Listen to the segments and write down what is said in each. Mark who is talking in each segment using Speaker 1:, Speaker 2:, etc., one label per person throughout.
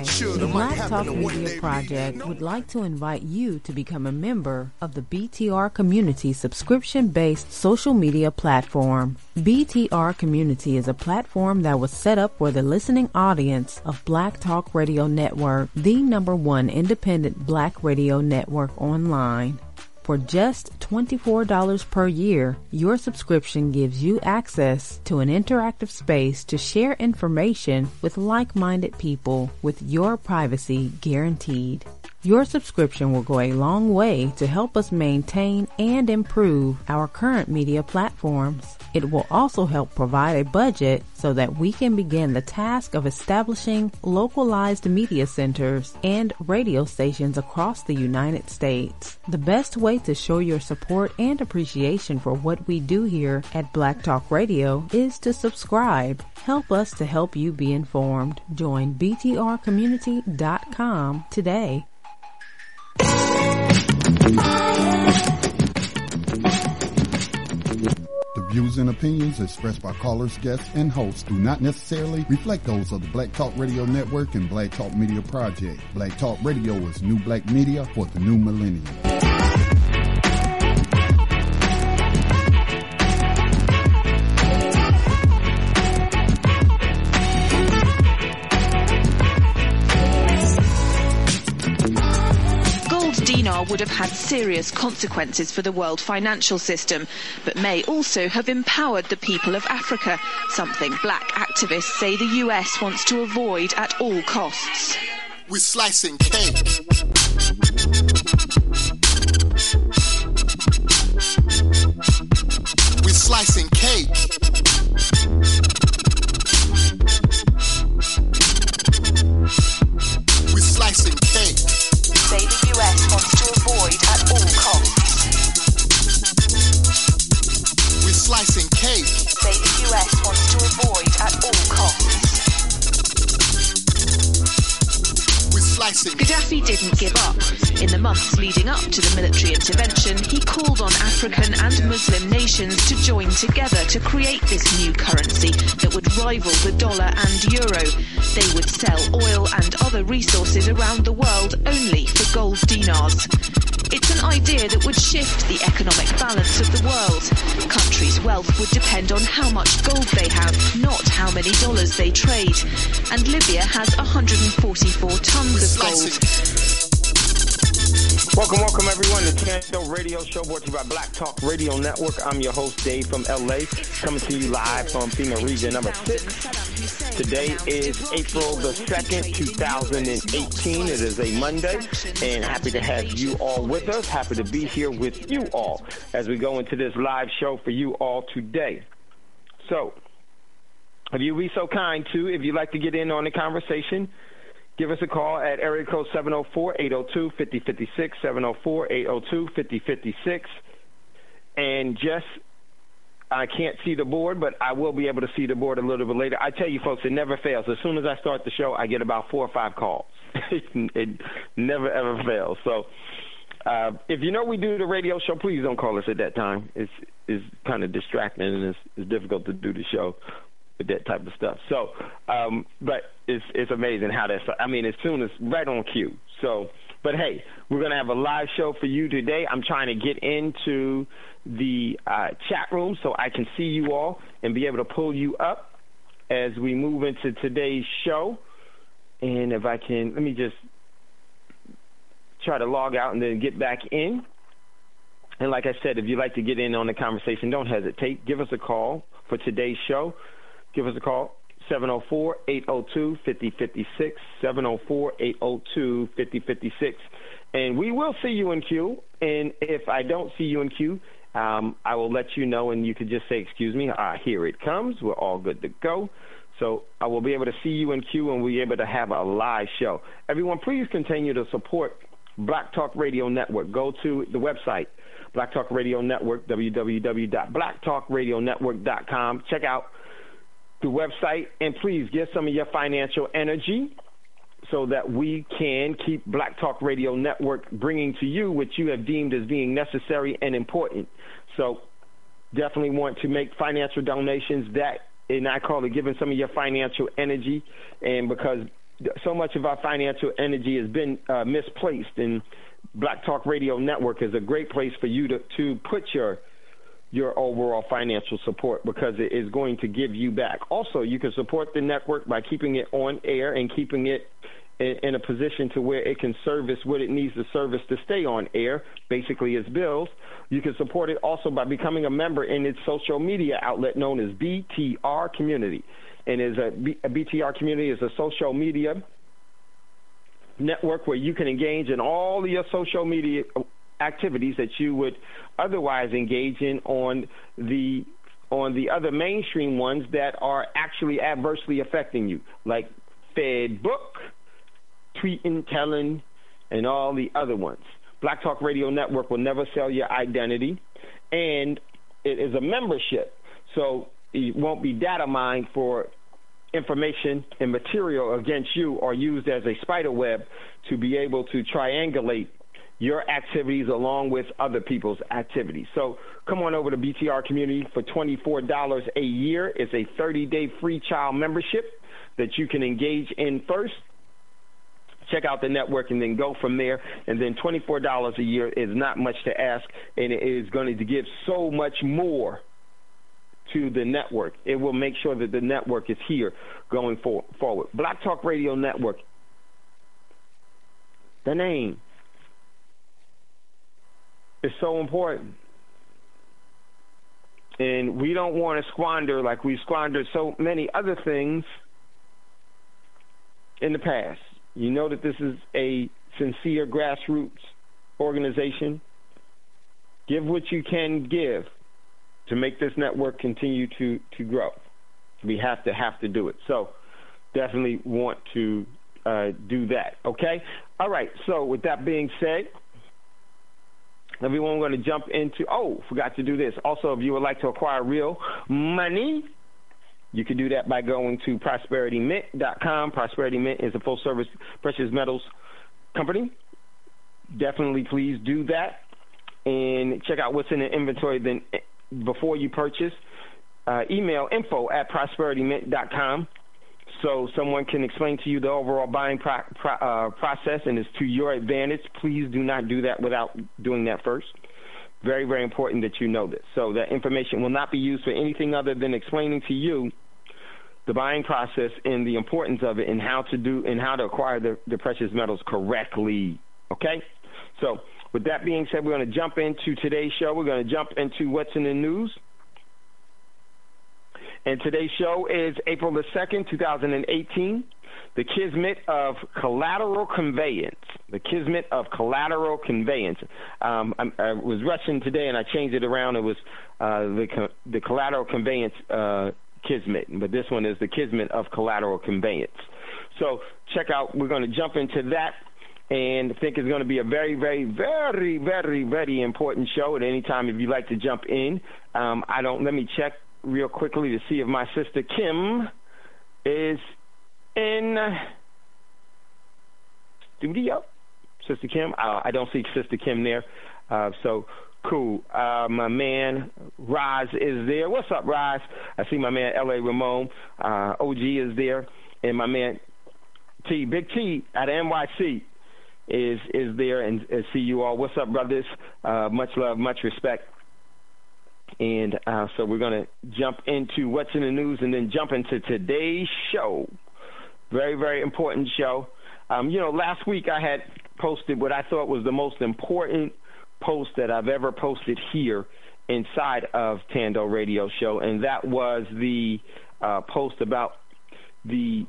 Speaker 1: The Black Talk Media Project would like to invite you to become a member of the BTR Community subscription-based social media platform. BTR Community is a platform that was set up for the listening audience of Black Talk Radio Network, the #1 independent black radio network online. For just $24 per year, your subscription gives you access to an interactive space to share information with like-minded people with your privacy guaranteed. Your subscription will go a long way to help us maintain and improve our current media platforms. It will also help provide a budget so that we can begin the task of establishing localized media centers and radio stations across the United States. The best way to show your support and appreciation for what we do here at Black Talk Radio is to subscribe. Help us to help you be informed. Join btrcommunity.com today.
Speaker 2: The views and opinions expressed by callers, guests, and hosts do not necessarily reflect those of the Black Talk Radio Network and Black Talk Media Project. Black Talk Radio is new black media for the new millennium.
Speaker 3: Dinar would have had serious consequences for the world financial system, but may also have empowered the people of Africa, something black activists say the US wants to avoid at all costs.
Speaker 4: We're slicing cake. We're slicing cake. We're slicing cake.
Speaker 3: Say the US wants to avoid at all costs.
Speaker 4: We're slicing cake.
Speaker 3: Say the US wants to avoid at all costs.
Speaker 4: We're slicing.
Speaker 3: Gaddafi didn't give up. In the months leading up to the military intervention, he called on African and Muslim nations to join together to create this new currency that would rival the dollar and euro. They would sell oil and other resources around the world only for gold dinars. It's an idea that would shift the economic balance of the world. Countries' wealth would depend on how much gold they have, not how many dollars they trade. And Libya has 144 tons of gold.
Speaker 5: Welcome everyone to Thando Radio Show, brought to you by Black Talk Radio Network. I'm your host, Dave from LA, coming to you live from FEMA Region number 6. Today is April the 2nd, 2018. It is a Monday, and happy to have you all with us. Happy to be here with you all as we go into this live show for you all today. So, if you be so kind to, if you'd like to get in on the conversation, give us a call at area code 704-802-5056, 704-802-5056. And just, I can't see the board, but I will be able to see the board a little bit later. I tell you, folks, it never fails. As soon as I start the show, I get about 4 or 5 calls. It never, ever fails. So if you know we do the radio show, please don't call us at that time. It's kind of distracting, and it's difficult to do the show with that type of stuff. So, but it's amazing how that's, I mean, as soon as, right on cue. So, but hey, we're going to have a live show for you today. I'm trying to get into the chat room so I can see you all and be able to pull you up as we move into today's show. And if I can, let me just try to log out and then get back in. And like I said, if you'd like to get in on the conversation, don't hesitate. Give us a call for today's show. Give us a call, 704-802-5056, 704-802-5056. And we will see you in queue. And if I don't see you in queue, I will let you know, and you could just say, excuse me, here it comes. We're all good to go. So I will be able to see you in queue, and we'll be able to have a live show. Everyone, please continue to support Black Talk Radio Network. Go to the website, Black Talk Radio Network, www.blacktalkradionetwork.com. Check out the website, and please get some of your financial energy so that we can keep Black Talk Radio Network bringing to you what you have deemed as being necessary and important. So definitely want to make financial donations, that, and I call it giving some of your financial energy, and because so much of our financial energy has been misplaced, and Black Talk Radio Network is a great place for you to put your overall financial support, because it is going to give you back. Also, you can support the network by keeping it on air and keeping it in a position to where it can service what it needs to service to stay on air, basically its bills. You can support it also by becoming a member in its social media outlet known as BTR Community. And a BTR Community is a social media network where you can engage in all of your social media activities that you would otherwise engage in on the other mainstream ones that are actually adversely affecting you, like Facebook, tweeting, telling, and all the other ones. Black Talk Radio Network will never sell your identity, and it is a membership, so it won't be data mined for information and material against you or used as a spider web to be able to triangulate your activities along with other people's activities. So come on over to BTR Community for $24 a year. It's a 30-day free trial membership that you can engage in first. Check out the network and then go from there. And then $24 a year is not much to ask, and it is going to give so much more to the network. It will make sure that the network is here going forward. Black Talk Radio Network, the name, is so important. And we don't want to squander like we squandered so many other things in the past. You know that this is a sincere grassroots organization. Give what you can give to make this network continue to grow. We have to do it. So definitely want to do that, okay? All right, so with that being said, everyone, we're going to jump into, forgot to do this. Also, if you would like to acquire real money, you can do that by going to prosperitymint.com. Prosperity Mint is a full-service precious metals company. Definitely please do that and check out what's in the inventory then before you purchase. Email info@prosperitymint.com so someone can explain to you the overall buying process, and it's to your advantage. Please do not do that without doing that first. Very, very important that you know this. So that information will not be used for anything other than explaining to you the buying process and the importance of it and how to acquire the precious metals correctly. Okay? So with that being said, we're going to jump into today's show. We're going to jump into what's in the news. And today's show is April the 2nd, 2018. The Kismet of Collateral Conveyance. The Kismet of Collateral Conveyance. I was rushing today and I changed it around. It was the Collateral Conveyance Kismet, but this one is the Kismet of Collateral Conveyance. So check out, we're going to jump into that, and I think it's going to be a very, very, very, very, very important show at any time if you'd like to jump in. Let me check real quickly to see if my sister Kim is in studio. Sister Kim? I don't see Sister Kim there. So cool. My man Roz is there. What's up, Roz? I see my man L.A. Ramon. OG is there. And my man T, Big T out of NYC is there, and see you all. What's up, brothers? Much love, much respect. And so we're going to jump into what's in the news and then jump into today's show. Very, very important show. Last week I had posted what I thought was the most important post that I've ever posted here inside of Thando Radio Show, and that was the post about the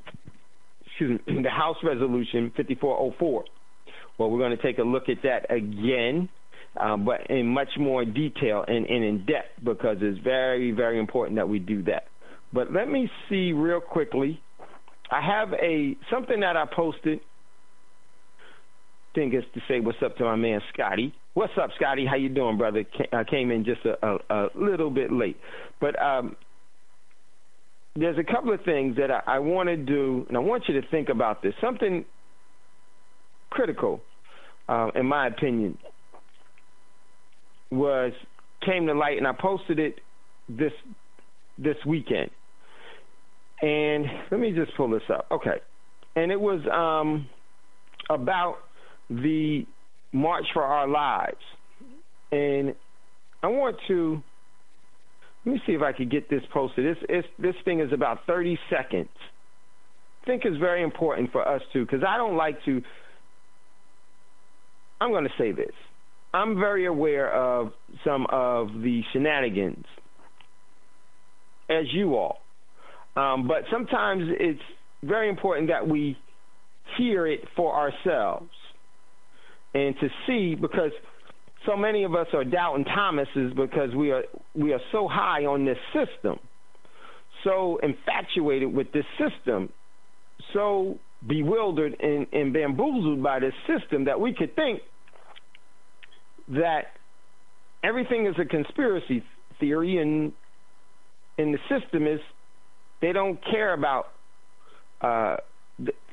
Speaker 5: House Resolution 5404. Well, we're going to take a look at that again, but in much more detail and in depth, because it's very, very important that we do that. But let me see real quickly. I have something that I posted. I think it's to say what's up to my man Scotty. What's up, Scotty? How you doing, brother? I came in just a little bit late. But there's a couple of things that I want to do, and I want you to think about this. Something critical, in my opinion, came to light, and I posted it this weekend. And let me just pull this up. Okay. and it was about the March for Our Lives. And I want to, let me see if I could get this posted. This thing is about 30 seconds. I think it's very important for us to, because I don't like to, I'm going to say this. I'm very aware of some of the shenanigans, as you all. But sometimes it's very important that we hear it for ourselves and to see, because so many of us are doubting Thomases because we are so high on this system, so infatuated with this system, so bewildered and bamboozled by this system that we could think that everything is a conspiracy theory, and the system is, they don't care about,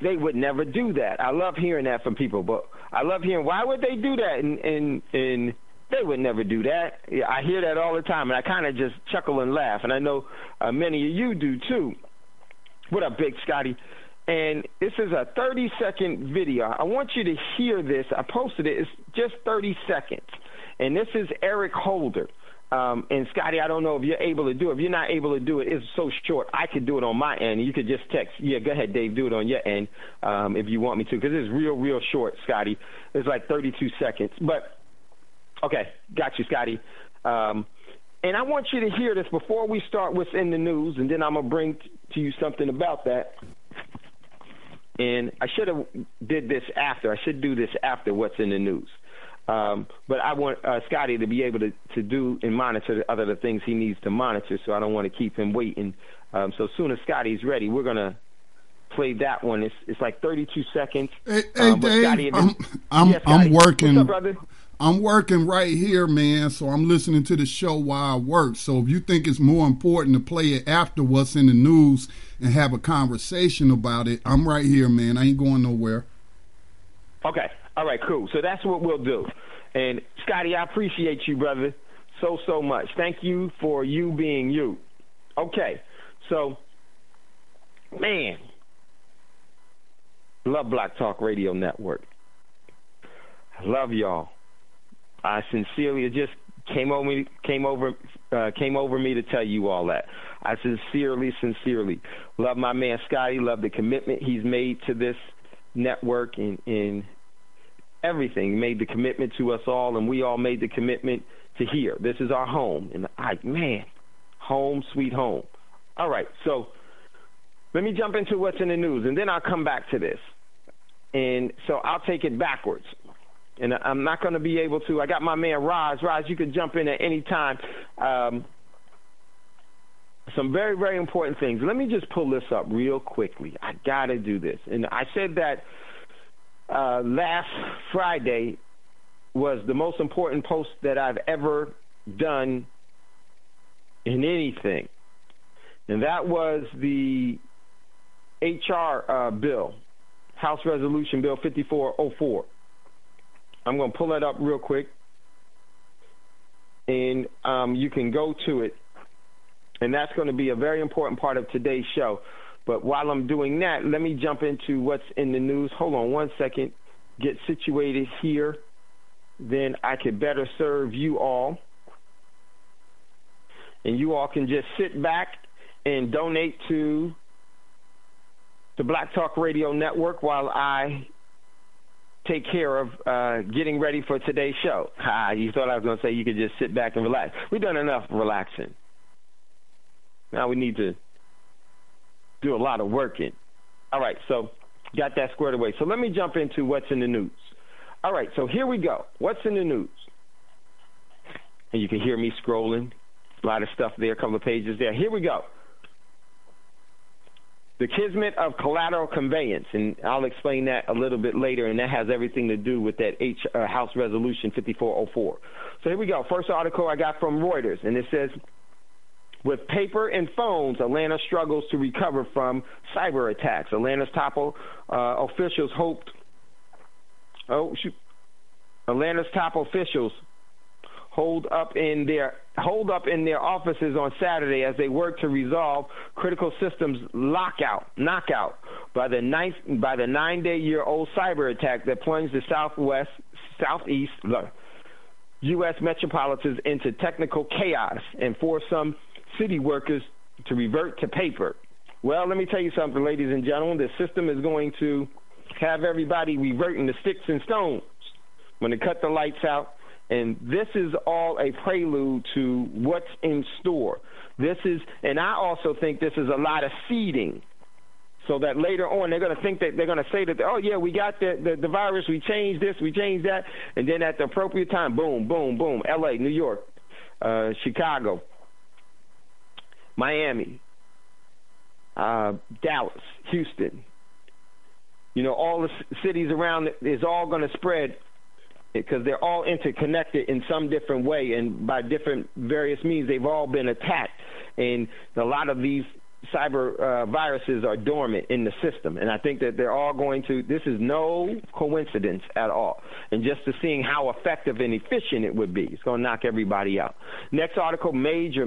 Speaker 5: they would never do that. I love hearing that from people, but I love hearing, why would they do that? And they would never do that. Yeah, I hear that all the time, and I kind of just chuckle and laugh, and I know many of you do too. What up, Big Scotty? And this is a 30-second video. I want you to hear this. I posted it. It's just 30 seconds. And this is Eric Holder. And, Scotty, I don't know if you're able to do it. If you're not able to do it, it's so short. I could do it on my end. You could just text. Yeah, go ahead, Dave. Do it on your end if you want me to, because it's real, real short, Scotty. It's like 32 seconds. But, okay, got you, Scotty. And I want you to hear this before we start what's in the news, and then I'm going to bring to you something about that. And I should have did this after. I should do this after what's in the news. But I want Scotty to be able to do and monitor the other things he needs to monitor, so I don't want to keep him waiting. So as soon as Scotty's ready, we're going to play that one. It's like 32 seconds.
Speaker 2: Hey, Dave,
Speaker 5: Scotty,
Speaker 2: I'm working.
Speaker 5: What's up, brother?
Speaker 2: I'm working right here, man, so I'm listening to the show while I work. So if you think it's more important to play it after what's in the news and have a conversation about it, I'm right here, man. I ain't going nowhere.
Speaker 5: Okay. All right, cool. So that's what we'll do. And, Scotty, I appreciate you, brother, so much. Thank you for you being you. Okay. So, man, love Black Talk Radio Network. I love y'all. I sincerely, it just came over me to tell you all that. I sincerely love my man Scotty, love the commitment he's made to this network and everything. He made the commitment to us all, and we all made the commitment to here. This is our home. And home sweet home. All right, so let me jump into what's in the news, and then I'll come back to this. And so I'll take it backwards. And I'm not going to be able to. I got my man Roz. Roz, you can jump in at any time. Some very, very important things. Let me just pull this up real quickly. I got to do this. And I said that last Friday was the most important post that I've ever done in anything. And that was the HR bill, House Resolution Bill 5404. I'm going to pull that up real quick, and you can go to it, and that's going to be a very important part of today's show. But while I'm doing that, let me jump into what's in the news. Hold on one second. Get situated here. Then I can better serve you all. And you all can just sit back and donate to the Black Talk Radio Network while I take care of getting ready for today's show. You thought I was going to say you could just sit back and relax. We've done enough relaxing. Now we need to do a lot of working. All right, so got that squared away. So let me jump into what's in the news. All right, so here we go. What's in the news? And you can hear me scrolling. A lot of stuff there, a couple of pages there. Here we go. The Kismet of Collateral Conveyance, and I'll explain that a little bit later, and that has everything to do with that House Resolution 5404. So here we go. First article I got from Reuters, and it says, with paper and phones, Atlanta struggles to recover from cyber attacks. Atlanta's top officials hoped. Atlanta's top officials hold up in their offices on Saturday as they work to resolve critical systems knockout by the 9-day-year-old cyber attack that plunged the southeast U.S. metropolitans into technical chaos and forced some city workers to revert to paper. Well, let me tell you something, ladies and gentlemen. The system is going to have everybody reverting to sticks and stones when they cut the lights out. And this is all a prelude to what's in store. And I also think this is a lot of seeding, so that later on they're going to think that they're going to say that, oh, yeah, we got the virus, we changed this, we changed that, and then at the appropriate time, boom, boom, boom, L.A., New York, Chicago, Miami, Dallas, Houston, all the cities around it is all going to spread because they're all interconnected in some different way, and by different various means they've all been attacked, and a lot of these cyber viruses are dormant in the system, and I think that they're all going to, this is no coincidence at all, and just to seeing how effective and efficient it would be, it's going to knock everybody out. Next article, major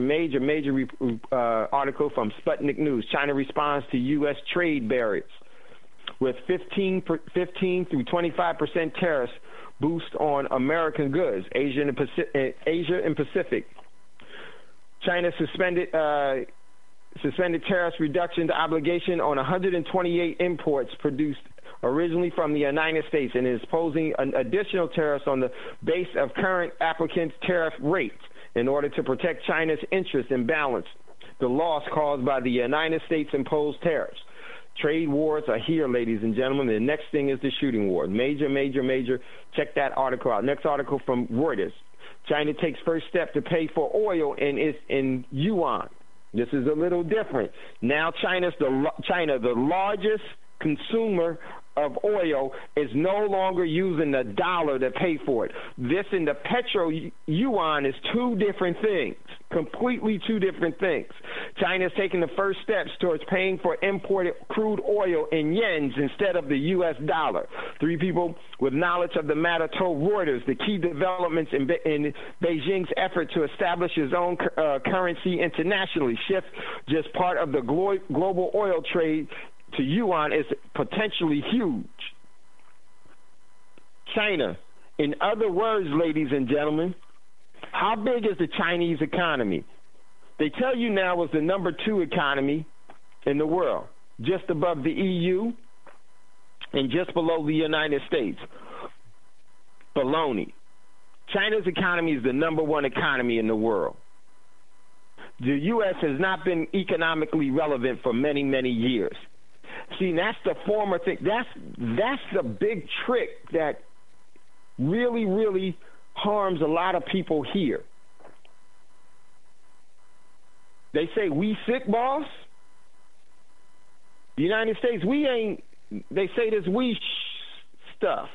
Speaker 5: article from Sputnik News. China responds to U.S. trade barriers with 15 through 25% tariffs boost on American goods. Asia and Pacific. China suspended tariff reduction obligation on 128 imports produced originally from the United States, and is posing an additional tariffs on the base of current applicants' tariff rates in order to protect China's interest and balance the loss caused by the United States imposed tariffs. Trade wars are here, ladies and gentlemen. The next thing is the shooting war. Major. Check that article out. Next article from Reuters. China takes first step to pay for oil in yuan. This is a little different. Now China, the largest consumer of oil, is no longer using the dollar to pay for it. This and the petro yuan is two different things, completely two different things. China is taking the first steps towards paying for imported crude oil in yens instead of the U.S. dollar. Three people with knowledge of the matter told Reuters the key developments in Beijing's effort to establish its own currency internationally shift just part of the global oil trade to yuan is potentially huge. China, in other words, ladies and gentlemen, how big is the Chinese economy? They tell you now it's the number 2 economy in the world, just above the EU and just below the United States. Baloney. China's economy is the number 1 economy in the world. The U.S. has not been economically relevant for many, many years. See, that's the former thing. That's the big trick that really, really harms a lot of people here. They say, we sick, boss? The United States, we ain't, they say this we stuff.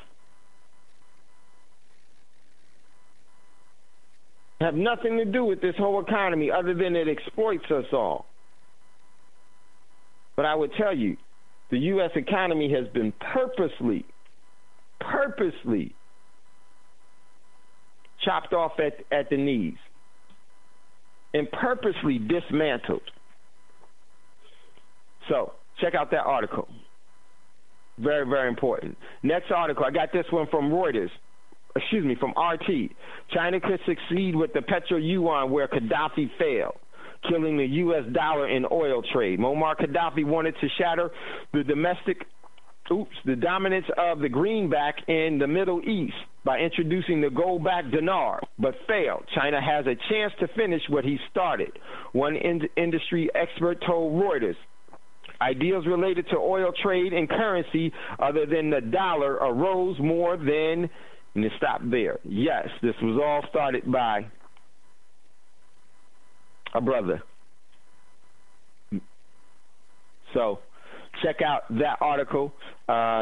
Speaker 5: Have nothing to do with this whole economy other than it exploits us all. But I would tell you, the U.S. economy has been purposely chopped off at the knees and purposely dismantled. So check out that article. Very, very important. Next article, I got this one from Reuters. From RT. China could succeed with the petro yuan where Gaddafi failed, killing the U.S. dollar in oil trade. Muammar Gaddafi wanted to shatter the dominance of the greenback in the Middle East by introducing the gold-backed dinar, but failed. China has a chance to finish what he started, one industry expert told Reuters. Ideas related to oil trade and currency other than the dollar arose more than, and it stopped there. Yes, this was all started by a brother. So check out that article.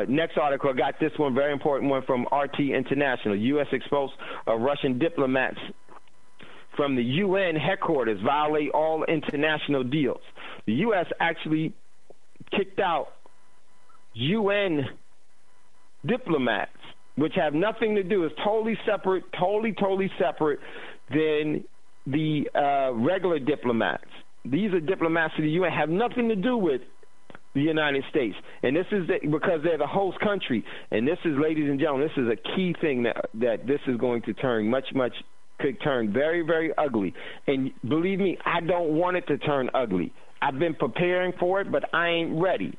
Speaker 5: Next article, I got this one, very important one from RT International. U.S. exposed Russian diplomats from the UN headquarters violate all international deals. The U.S. actually kicked out UN diplomats which have nothing to do, is totally separate, totally separate than the regular diplomats. These are diplomats of the UN, have nothing to do with the United States. And this is because they're the host country. And this is, ladies and gentlemen, this is a key thing that this is going to turn could turn very, very ugly. And believe me, I don't want it to turn ugly. I've been preparing for it, but I ain't ready.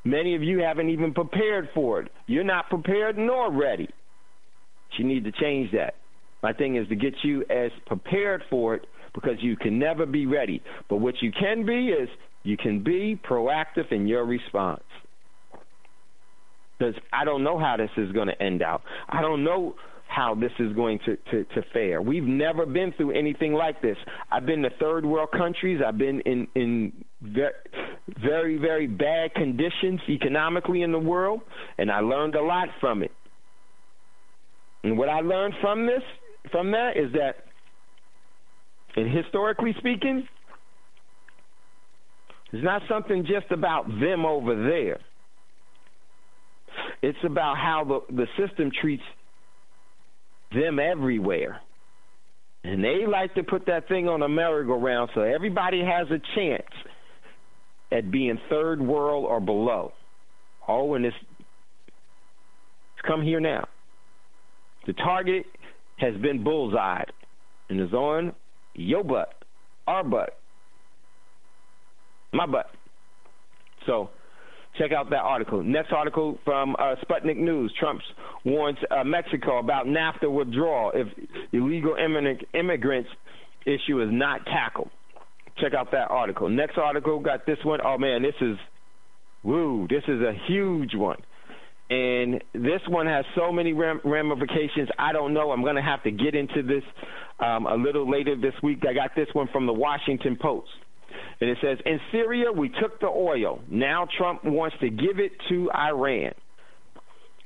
Speaker 5: Many of you haven't even prepared for it. You're not prepared nor ready. You need to change that. My thing is to get you as prepared for it, because you can never be ready. But what you can be is you can be proactive in your response. Because I don't know how this is going to end out. I don't know how this is going to fare. We've never been through anything like this. I've been to third world countries. I've been in very, very bad conditions economically in the world, and I learned a lot from it. And what I learned from that is that, and historically speaking, it's not something just about them over there. It's about how the system treats them everywhere. And they like to put that thing on a merry-go-round so everybody has a chance at being third world or below. Oh, and it's come here now. The target has been bullseyed and is on your butt, our butt, my butt. So check out that article. Next article from Sputnik News. Trump warns Mexico about NAFTA withdrawal if illegal immigrants issue is not tackled. Check out that article. Next article, got this one. Oh, man, this is a huge one. And this one has so many ramifications. I don't know. I'm going to have to get into this a little later this week. I got this one from the Washington Post. And it says, in Syria, we took the oil. Now Trump wants to give it to Iran.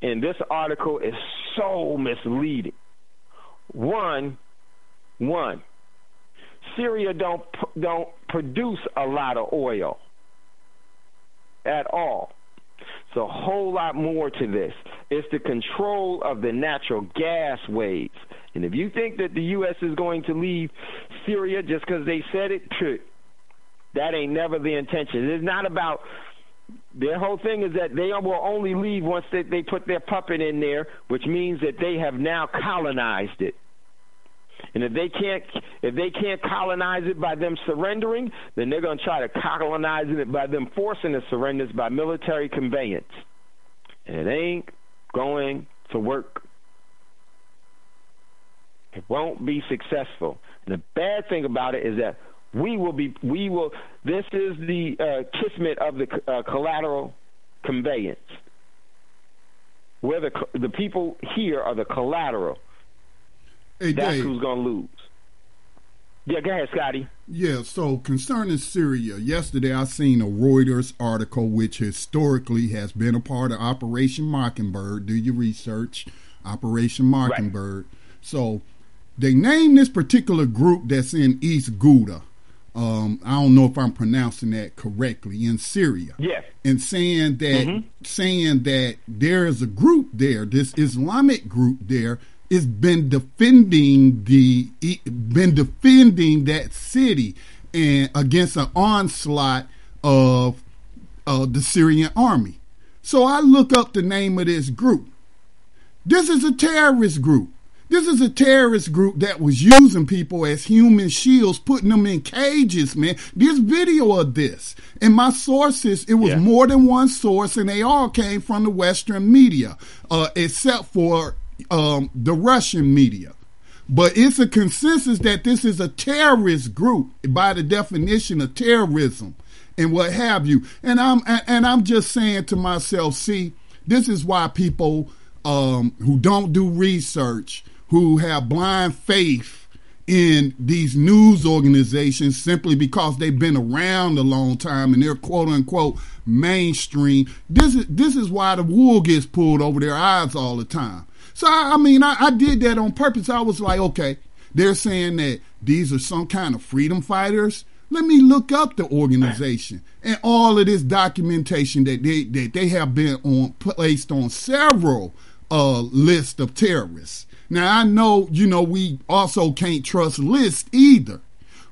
Speaker 5: And this article is so misleading. One, Syria don't produce a lot of oil at all. It's a whole lot more to this. It's the control of the natural gas waves. And if you think that the U.S. is going to leave Syria just because they said it, that ain't never the intention. It's not about, their whole thing is that they will only leave once they put their puppet in there, which means that they have now colonized it. And if they can't colonize it by them surrendering, then they're going to try to colonize it by them forcing the surrenders by military conveyance. And it ain't going to work. It won't be successful. And the bad thing about it is that this is the Kismet of the collateral conveyance. Where the people here are the collateral.
Speaker 2: Hey,
Speaker 5: that's
Speaker 2: Dave,
Speaker 5: who's going to lose. Yeah, go ahead, Scotty.
Speaker 2: Yeah, so concerning Syria, yesterday I seen a Reuters article which historically has been a part of Operation Mockingbird. Do your research, Operation Mockingbird. Right. So they named this particular group that's in East Ghouta. I don't know if I'm pronouncing that correctly, in Syria.
Speaker 5: Yes.
Speaker 2: And saying that there is a group there, this Islamic group there, has been defending that city and against an onslaught of the Syrian army. So I look up the name of this group. This is a terrorist group. This is a terrorist group that was using people as human shields, putting them in cages, man. There's video of this. And my sources, it was more than one source, and they all came from the Western media, except for the Russian media. But it's a consensus that this is a terrorist group by the definition of terrorism and what have you. And I'm just saying to myself, see, this is why people who don't do research, who have blind faith in these news organizations simply because they've been around a long time and they're quote unquote mainstream. This is why the wool gets pulled over their eyes all the time. So, I did that on purpose. I was like, okay, they're saying that these are some kind of freedom fighters. Let me look up the organization and all of this documentation that they have been placed on several list of terrorists. Now, I know, we also can't trust lists either.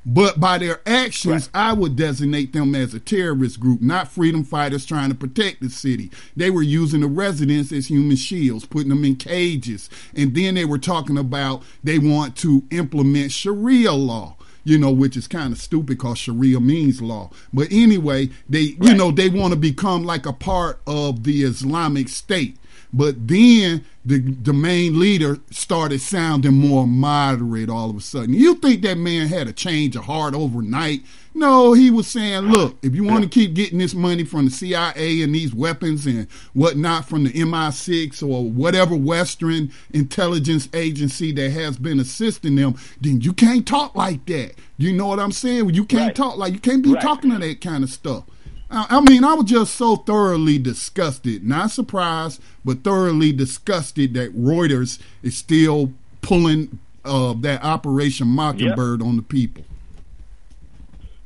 Speaker 2: But by their actions, right, I would designate them as a terrorist group, not freedom fighters trying to protect the city. They were using the residents as human shields, putting them in cages. And then they were talking about they want to implement Sharia law, which is kind of stupid because Sharia means law. But anyway, they want to become like a part of the Islamic State. But then the main leader started sounding more moderate all of a sudden. You think that man had a change of heart overnight? No, he was saying, look, if you want to keep getting this money from the CIA and these weapons and whatnot from the MI6 or whatever Western intelligence agency that has been assisting them, then you can't talk like that. You know what I'm saying? You can't talk like, you can't be talking to that kind of stuff. I was just so thoroughly disgusted, not surprised, but thoroughly disgusted that Reuters is still pulling that Operation Mockingbird on the people.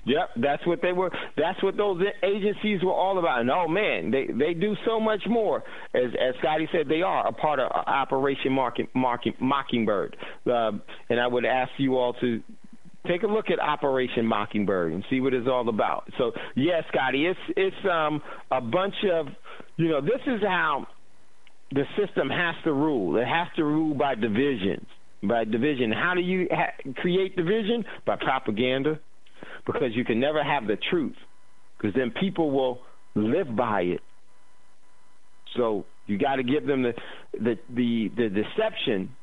Speaker 5: Yep, that's what they were. That's what those agencies were all about. And oh man, they do so much more. As Scotty said, they are a part of Operation Mockingbird. And I would ask you all to take a look at Operation Mockingbird and see what it's all about. So, yeah, Scotty, it's a bunch of, this is how the system has to rule. It has to rule by divisions. By division. How do you create division? By propaganda, because you can never have the truth, because then people will live by it. So you got to give them the deception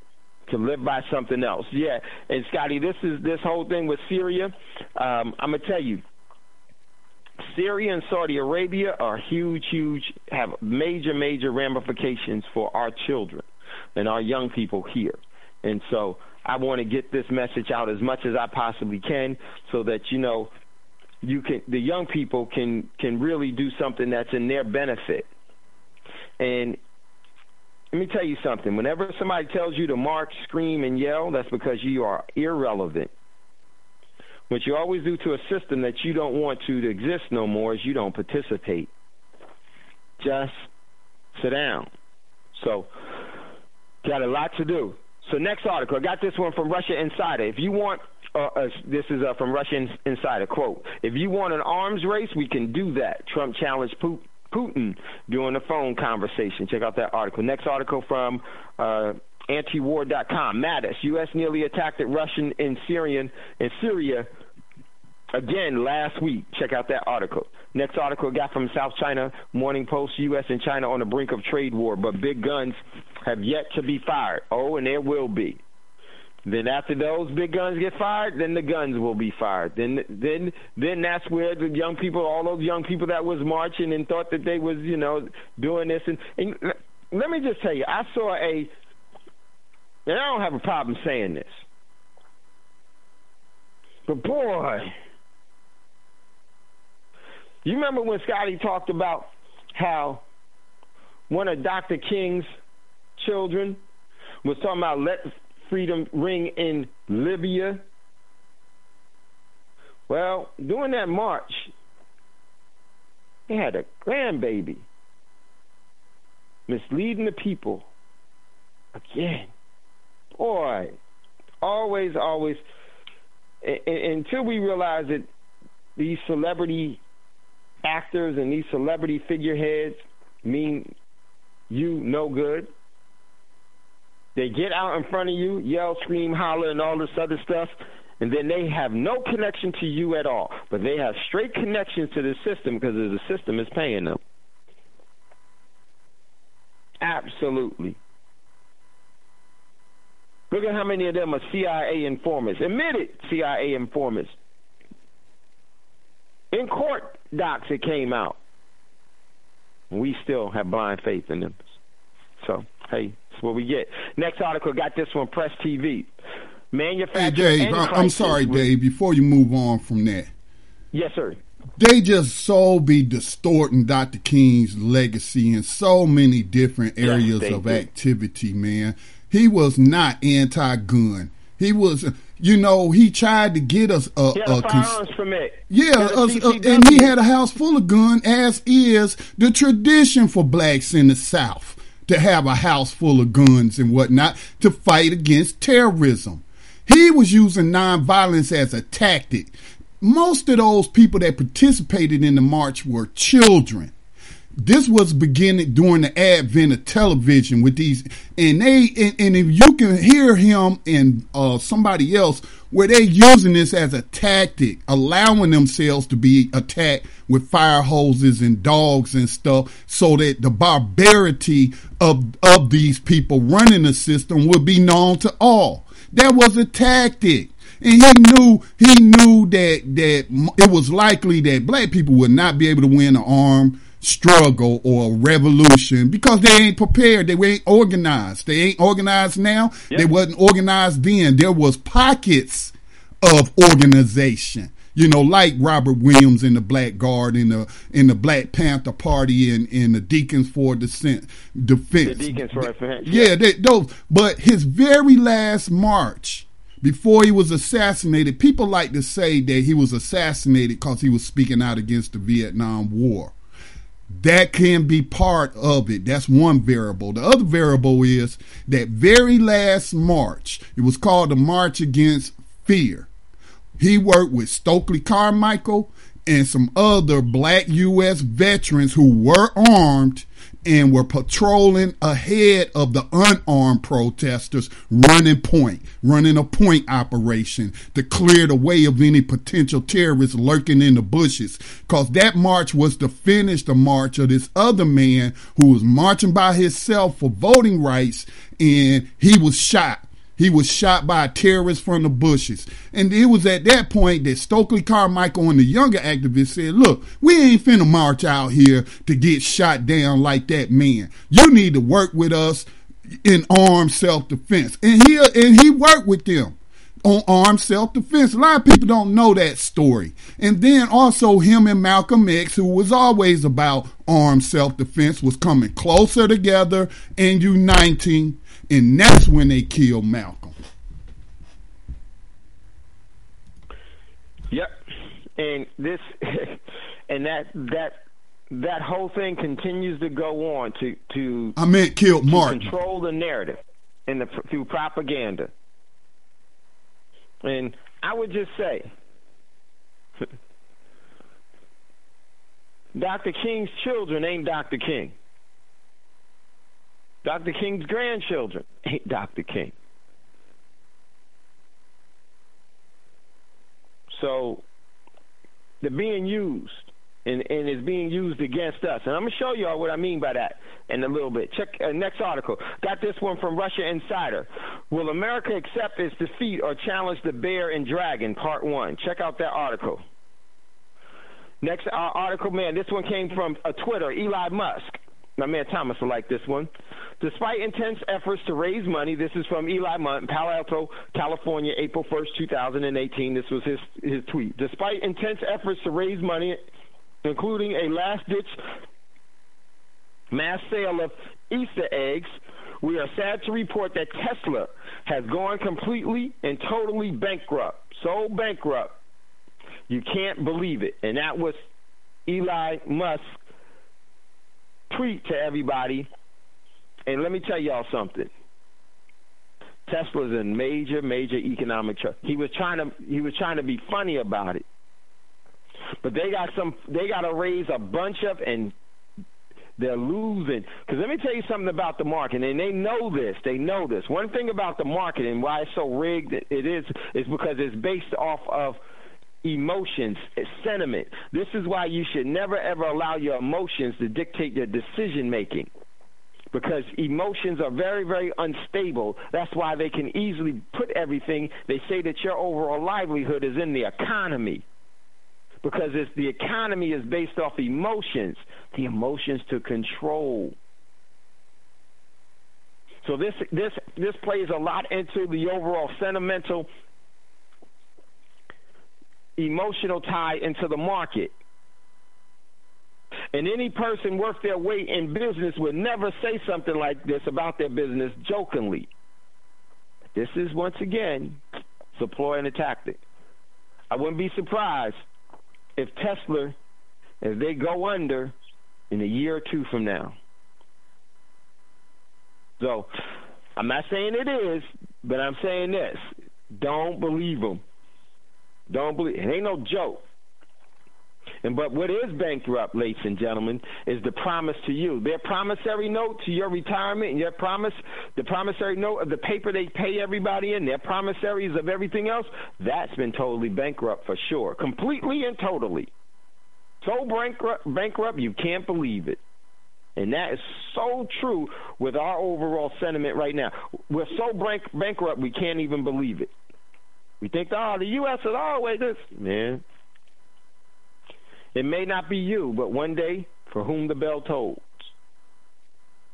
Speaker 5: to live by something else. Yeah, and Scotty, this whole thing with Syria, I'm going to tell you, Syria and Saudi Arabia are huge, have major ramifications for our children and our young people here. And so I want to get this message out as much as I possibly can so that, the young people can really do something that's in their benefit. And let me tell you something. Whenever somebody tells you to march, scream, and yell, that's because you are irrelevant. What you always do to a system that you don't want to exist no more is you don't participate. Just sit down. So, got a lot to do. So next article, I got this one from Russia Insider. If you want, this is from Russia Insider, quote, if you want an arms race, we can do that. Trump challenged Putin during a phone conversation. Check out that article. Next article from antiwar.com. Mattis, U.S. nearly attacked at Russian in Syria again last week. Check out that article. Next article got from South China Morning Post. U.S. and China on the brink of trade war, but big guns have yet to be fired. Oh, and there will be. Then after those big guns get fired, then the guns will be fired. Then that's where the young people, all those young people that was marching and thought that they was, doing this. And let me just tell you, I saw and I don't have a problem saying this, but boy, you remember when Scotty talked about how one of Dr. King's children was talking about let freedom ring in Libya? Well, during that march, he had a grandbaby misleading the people again. Boy, always, until we realize that these celebrity actors and these celebrity figureheads mean you no good. They get out in front of you, yell, scream, holler, and all this other stuff, and then they have no connection to you at all. But they have straight connections to the system because the system is paying them. Absolutely. Look at how many of them are CIA informers, admitted CIA informers. In court docs, it came out. We still have blind faith in them. So, hey, that's what we get. Next article, got this from Press TV. Hey,
Speaker 2: Dave, I'm sorry, Dave, before you move on from that.
Speaker 5: Yes, sir.
Speaker 2: They just be distorting Dr. King's legacy in so many different areas of activity, man. He was not anti-gun. He was, he tried to get us
Speaker 5: he had a firearms permit.
Speaker 2: Yeah, and he had a house full of guns, as is the tradition for blacks in the South. to have a house full of guns and whatnot to fight against terrorism. He was using nonviolence as a tactic. Most of those people that participated in the march were children. This was beginning during the advent of television with these, and if you can hear him and somebody else where they're using this as a tactic, allowing themselves to be attacked with fire hoses and dogs and stuff, so that the barbarity of these people running the system would be known to all. That was a tactic. And he knew that it was likely that black people would not be able to win an armed struggle or a revolution because they ain't prepared. They ain't organized. They ain't organized now. Yep. They wasn't organized then. There was pockets of organization, like Robert Williams in the Black Guard, in the Black Panther Party, and the Deacons for Defense. The
Speaker 5: Deacons for Defense.
Speaker 2: Yeah, those. But his very last march, before he was assassinated, people like to say that he was assassinated because he was speaking out against the Vietnam War. That can be part of it. That's one variable. The other variable is that very last march. It was called the March Against Fear. He worked with Stokely Carmichael and some other black U.S. veterans who were armed and were patrolling ahead of the unarmed protesters, running a point operation to clear the way of any potential terrorists lurking in the bushes. Because that march was to finish the march of this other man who was marching by himself for voting rights, and he was shot. He was shot by a terrorist from the bushes. And it was at that point that Stokely Carmichael and the younger activists said, look, we ain't finna march out here to get shot down like that man. You need to work with us in armed self-defense. And he worked with them on armed self-defense. A lot of people don't know that story. And then also him and Malcolm X, who was always about armed self-defense, was coming closer together and uniting. And that's when they killed Malcolm.
Speaker 5: Yep. And this and that whole thing continues to go on to
Speaker 2: killed Martin.
Speaker 5: Control the narrative and through propaganda. And I would just say Dr. King's children ain't Dr. King. Dr. King's grandchildren ain't Dr. King. So they're being used, and it's being used against us. And I'm going to show y'all what I mean by that in a little bit. Check next article. Got this one from Russia Insider. Will America accept its defeat or challenge the bear and dragon? Part 1. Check out that article. Next article, man, this one came from Twitter, Eli Musk. My man Thomas will like this one. Despite intense efforts to raise money, this is from Eli Musk, Palo Alto, California, April 1st, 2018. This was his tweet. Despite intense efforts to raise money, including a last-ditch mass sale of Easter eggs, we are sad to report that Tesla has gone completely and totally bankrupt. So bankrupt, you can't believe it. And that was Eli Musk tweet to everybody. And let me tell y'all something. Tesla's in major economic trouble. He was trying to be funny about it. But they got to raise a bunch of, and they're losing. Because let me tell you something about the market, and they know this. They know this. One thing about the market and why it's so rigged it is because it's based off of emotions, sentiment. This is why you should never, ever allow your emotions to dictate your decision making, because emotions are very, very unstable. That's why they can easily put everything. They say that your overall livelihood is in the economy, because the economy is based off emotions, the emotions to control. So this plays a lot into the overall sentimental, emotional tie into the market. And any person worth their weight in business would never say something like this about their business jokingly. This is, once again, it's a ploy and a tactic. I wouldn't be surprised if Tesla, if they go under in a year or two from now. So I'm not saying it is, but I'm saying this. Don't believe them. Don't believe. It ain't no joke. But what is bankrupt, ladies and gentlemen, is the promise to you. Their promissory note to your retirement, and the promissory note of the paper they pay everybody in, their promissories of everything else, that's been totally bankrupt for sure. Completely and totally. So bankrupt, you can't believe it. And that is so true with our overall sentiment right now. We're so bankrupt, we can't even believe it. We think, the U.S. is always this. Man, it may not be you, but one day, for whom the bell tolls.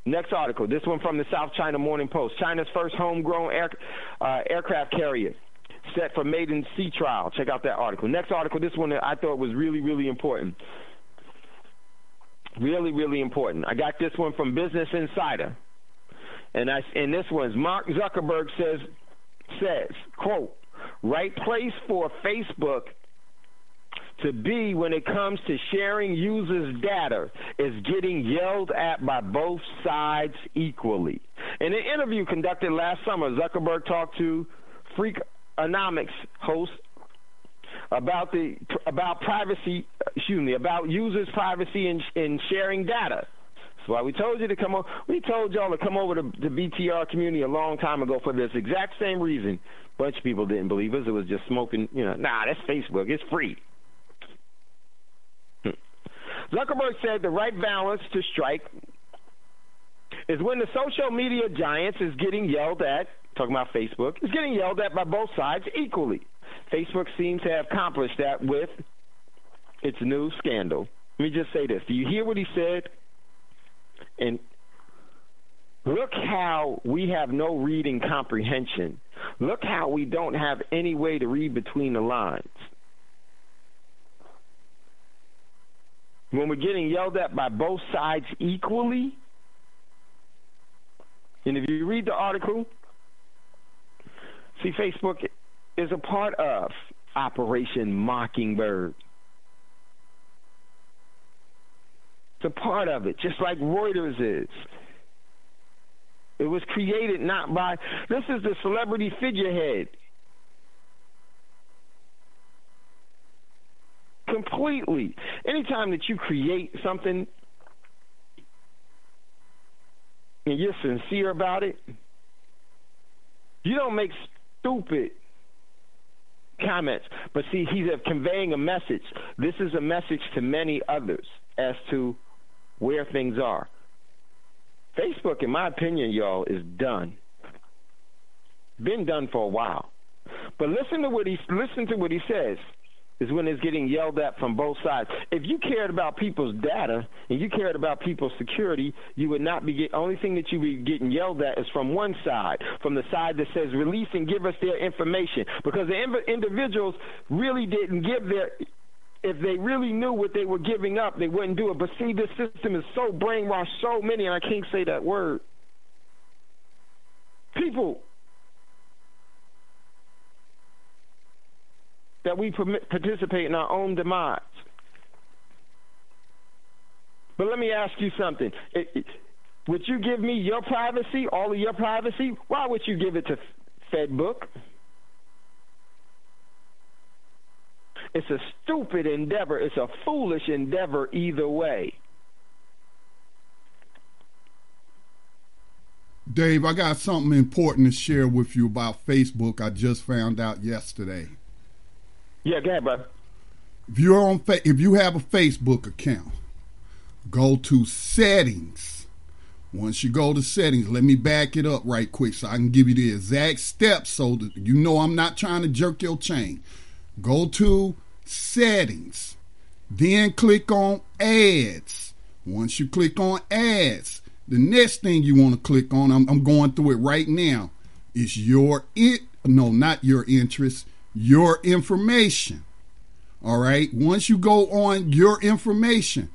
Speaker 5: Next article, this one from the South China Morning Post. China's first homegrown aircraft carrier set for maiden sea trial. Check out that article. Next article, this one I thought was really, really important. Really, really important. I got this one from Business Insider. And this one's Mark Zuckerberg says, quote, right place for Facebook to be when it comes to sharing users' data is getting yelled at by both sides equally. In an interview conducted last summer, Zuckerberg talked to Freakonomics host about users' privacy and sharing data. That's why we told you to come over. We told y'all to come over to the BTR community a long time ago for this exact same reason. A bunch of people didn't believe us. It was just smoking, that's Facebook. It's free. Zuckerberg said the right balance to strike is when the social media giants is getting yelled at, talking about Facebook, is getting yelled at by both sides equally. Facebook seems to have accomplished that with its new scandal. Let me just say this. Do you hear what he said? And look how we have no reading comprehension. Look how we don't have any way to read between the lines. When we're getting yelled at by both sides equally, and if you read the article, see, Facebook is a part of Operation Mockingbird. It's a part of it, just like Reuters is. It was created not by, this is the celebrity figurehead. Completely. Anytime that you create something and you're sincere about it, you don't make stupid comments. But see, he's conveying a message. This is a message to many others as to where things are. Facebook, in my opinion, y'all, is done. Been done for a while. But listen to what he says. Is when it's getting yelled at from both sides. If you cared about people's data and you cared about people's security, you would not be only thing that you would be getting yelled at is from one side, from the side that says release and give us their information. Because the individuals really didn't give their, if they really knew what they were giving up, they wouldn't do it. But see, this system is so brainwashed, so many, and I can't say that word. People that we participate in our own demise. But let me ask you something. Would you give me your privacy, all of your privacy? Why would you give it to FedBook? It's a stupid endeavor. It's a foolish endeavor either way.
Speaker 2: Dave, I got something important to share with you about Facebook. I just found out yesterday.
Speaker 5: Yeah, go ahead, brother.
Speaker 2: If you have a Facebook account, go to settings. Once you go to settings, let me back it up right quick so I can give you the exact steps so that you know I'm not trying to jerk your chain. Go to settings. Then click on ads. Once you click on ads, the next thing you want to click on, I'm going through it right now, is not your interest, your information. All right. Once you go on your information,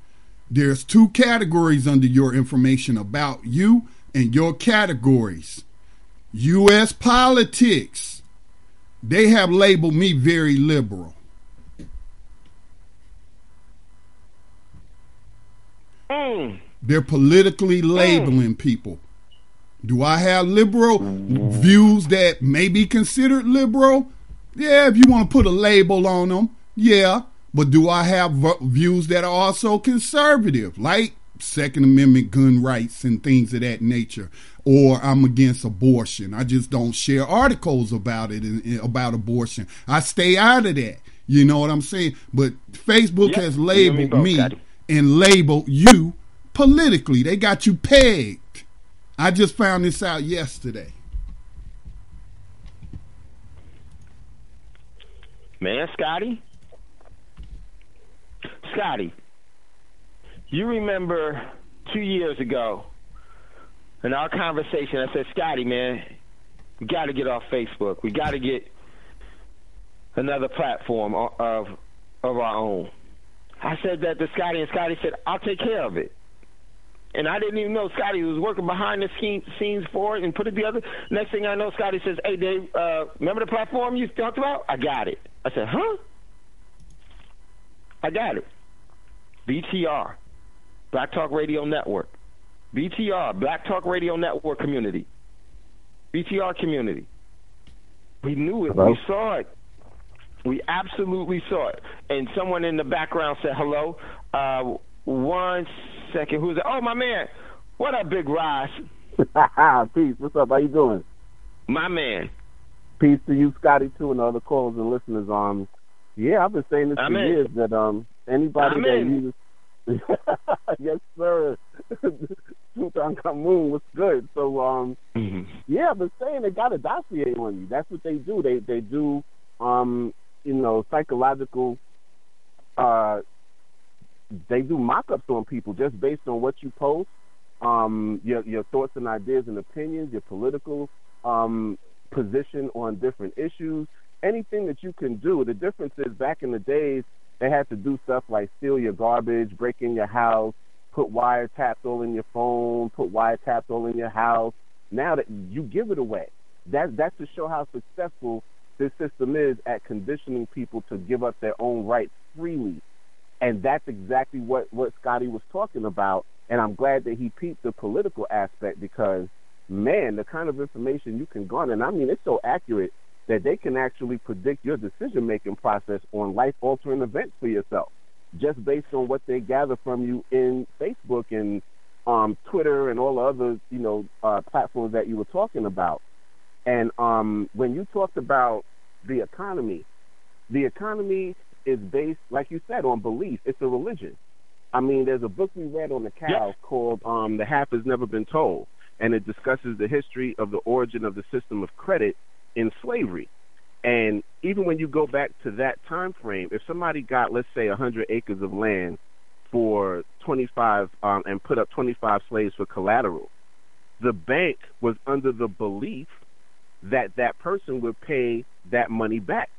Speaker 2: there's two categories under your information about you and your categories. U.S. politics. They have labeled me very liberal. They're politically labeling people. Do I have liberal views that may be considered liberal? Yeah, if you want to put a label on them, yeah. But do I have views that are also conservative, like Second Amendment gun rights and things of that nature? Or I'm against abortion. I just don't share articles about it, about abortion. I stay out of that. You know what I'm saying? But Facebook has labeled me and labeled you politically. They got you pegged. I just found this out yesterday.
Speaker 5: Man, Scotty, you remember 2 years ago in our conversation, I said, Scotty, man, we got to get off Facebook. We got to get another platform of our own. I said that to Scotty, and Scotty said, I'll take care of it. And I didn't even know Scotty was working behind the scenes for it and put it together. Next thing I know, Scotty says, hey, Dave, remember the platform you talked about? I got it. I said, huh? I got it. BTR, Black Talk Radio Network. BTR, Black Talk Radio Network community. BTR community. We knew it. Hello? We saw it. We absolutely saw it. And someone in the background said hello. 1 second. Who's that? Oh, my man. What up, Big Ross?
Speaker 6: Peace. What's up? How you doing?
Speaker 5: My man.
Speaker 6: Peace to you, Scotty, too, and all the callers and listeners. Yeah, I've been saying this for years that anybody that uses yes, sir. Tutankhamun was good. So yeah, I've been saying they got a dossier on you. That's what they do. They do psychological they do mock-ups on people just based on what you post, your thoughts and ideas and opinions, your political position on different issues, anything that you can do. The difference is back in the days, they had to do stuff like steal your garbage, break in your house, put wiretaps all in your phone, put wiretaps all in your house. Now that you give it away, that's to show how successful this system is at conditioning people to give up their own rights freely. And that's exactly what Scotty was talking about. And I'm glad that he peeped the political aspect because, man, the kind of information you can garner, and I mean, it's so accurate that they can actually predict your decision-making process on life-altering events for yourself, just based on what they gather from you in Facebook and Twitter and all the other, platforms that you were talking about. And when you talked about the economy is based, like you said, on belief. It's a religion. I mean, there's a book we read on the cow called The Half Has Never Been Told, and it discusses the history of the origin of the system of credit in slavery. And even when you go back to that time frame, if somebody got, let's say, 100 acres of land for 25 and put up 25 slaves for collateral, the bank was under the belief that that person would pay that money back.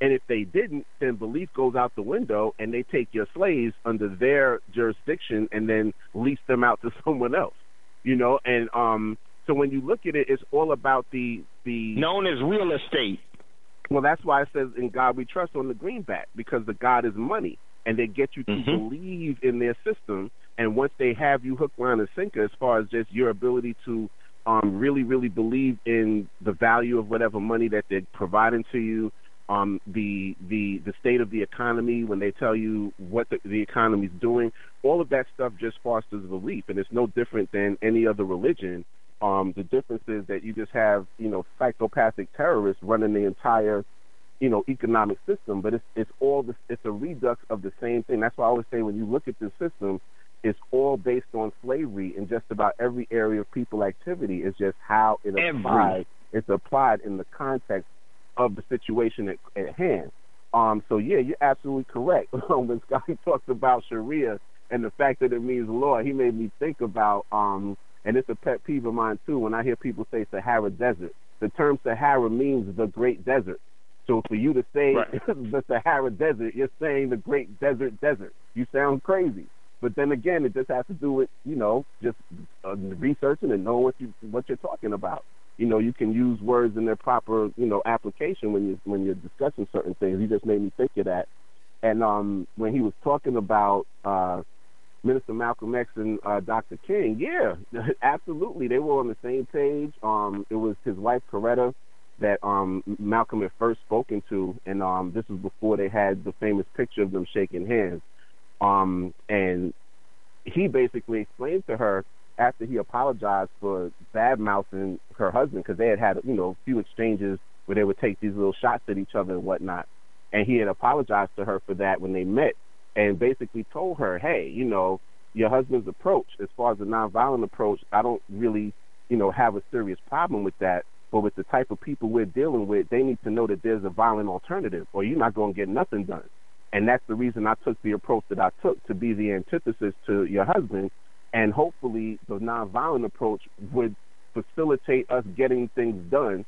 Speaker 6: And if they didn't, then belief goes out the window and they take your slaves under their jurisdiction and then lease them out to someone else, And so when you look at it, it's all about the
Speaker 5: known as real estate.
Speaker 6: Well, that's why it says in God we trust on the greenback, because the God is money, and they get you to believe in their system. And once they have you hook, line, and sinker, as far as just your ability to really, really believe in the value of whatever money that they're providing to you, the state of the economy, when they tell you what the economy is doing, all of that stuff just fosters belief, and it's no different than any other religion. The difference is that you just have, psychopathic terrorists running the entire, economic system, but it's a redux of the same thing. That's why I always say when you look at this system, it's all based on slavery in just about every area of people activity. It's just how it applies. It's applied in the context of the situation at hand. So yeah, you're absolutely correct. When Scotty talked about Sharia and the fact that it means law, he made me think about, and it's a pet peeve of mine too, when I hear people say Sahara Desert. The term Sahara means the Great Desert. So for you to say the Sahara Desert, you're saying the Great Desert. You sound crazy. But then again, it just has to do with, just researching and knowing what you're talking about. You can use words in their proper, application when you're discussing certain things. He just made me think of that. And when he was talking about Minister Malcolm X and Dr. King, yeah, absolutely. They were on the same page. It was his wife, Coretta, that Malcolm had first spoken to, and this was before they had the famous picture of them shaking hands. And he basically explained to her, after he apologized for bad-mouthing her husband, because they had a few exchanges where they would take these little shots at each other and whatnot, and he had apologized to her for that when they met, and basically told her, hey, your husband's approach, as far as the nonviolent approach, I don't really, have a serious problem with that. But with the type of people we're dealing with, they need to know that there's a violent alternative, or you're not going to get nothing done. And that's the reason I took the approach that I took, to be the antithesis to your husband. And hopefully the nonviolent approach would facilitate us getting things done,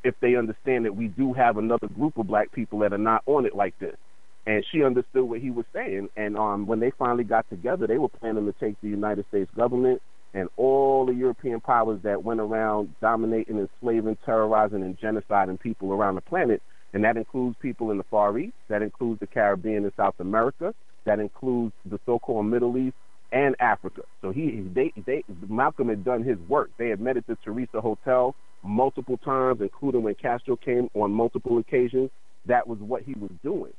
Speaker 6: if they understand that we do have another group of black people that are not on it like this. And she understood what he was saying. And when they finally got together, they were planning to take the United States government and all the European powers that went around dominating, enslaving, terrorizing, and genociding people around the planet. And that includes people in the Far East, that includes the Caribbean and South America, that includes the so-called Middle East and Africa. So Malcolm had done his work. They had met at the Teresa Hotel multiple times, including when Castro came on multiple occasions. That was what he was doing.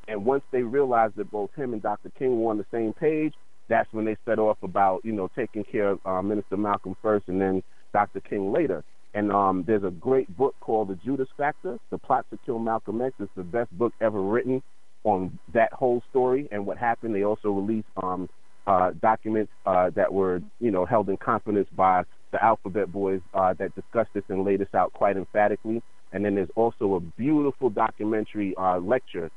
Speaker 6: And once they realized that both him and Dr. King were on the same page, that's when they set off about, taking care of Minister Malcolm first and then Dr. King later. And there's a great book called The Judas Factor, The Plot to Kill Malcolm X. It's the best book ever written on that whole story and what happened. They also released documents that were, held in confidence by the Alphabet Boys that discussed this and laid this out quite emphatically. And then there's also a beautiful documentary lecture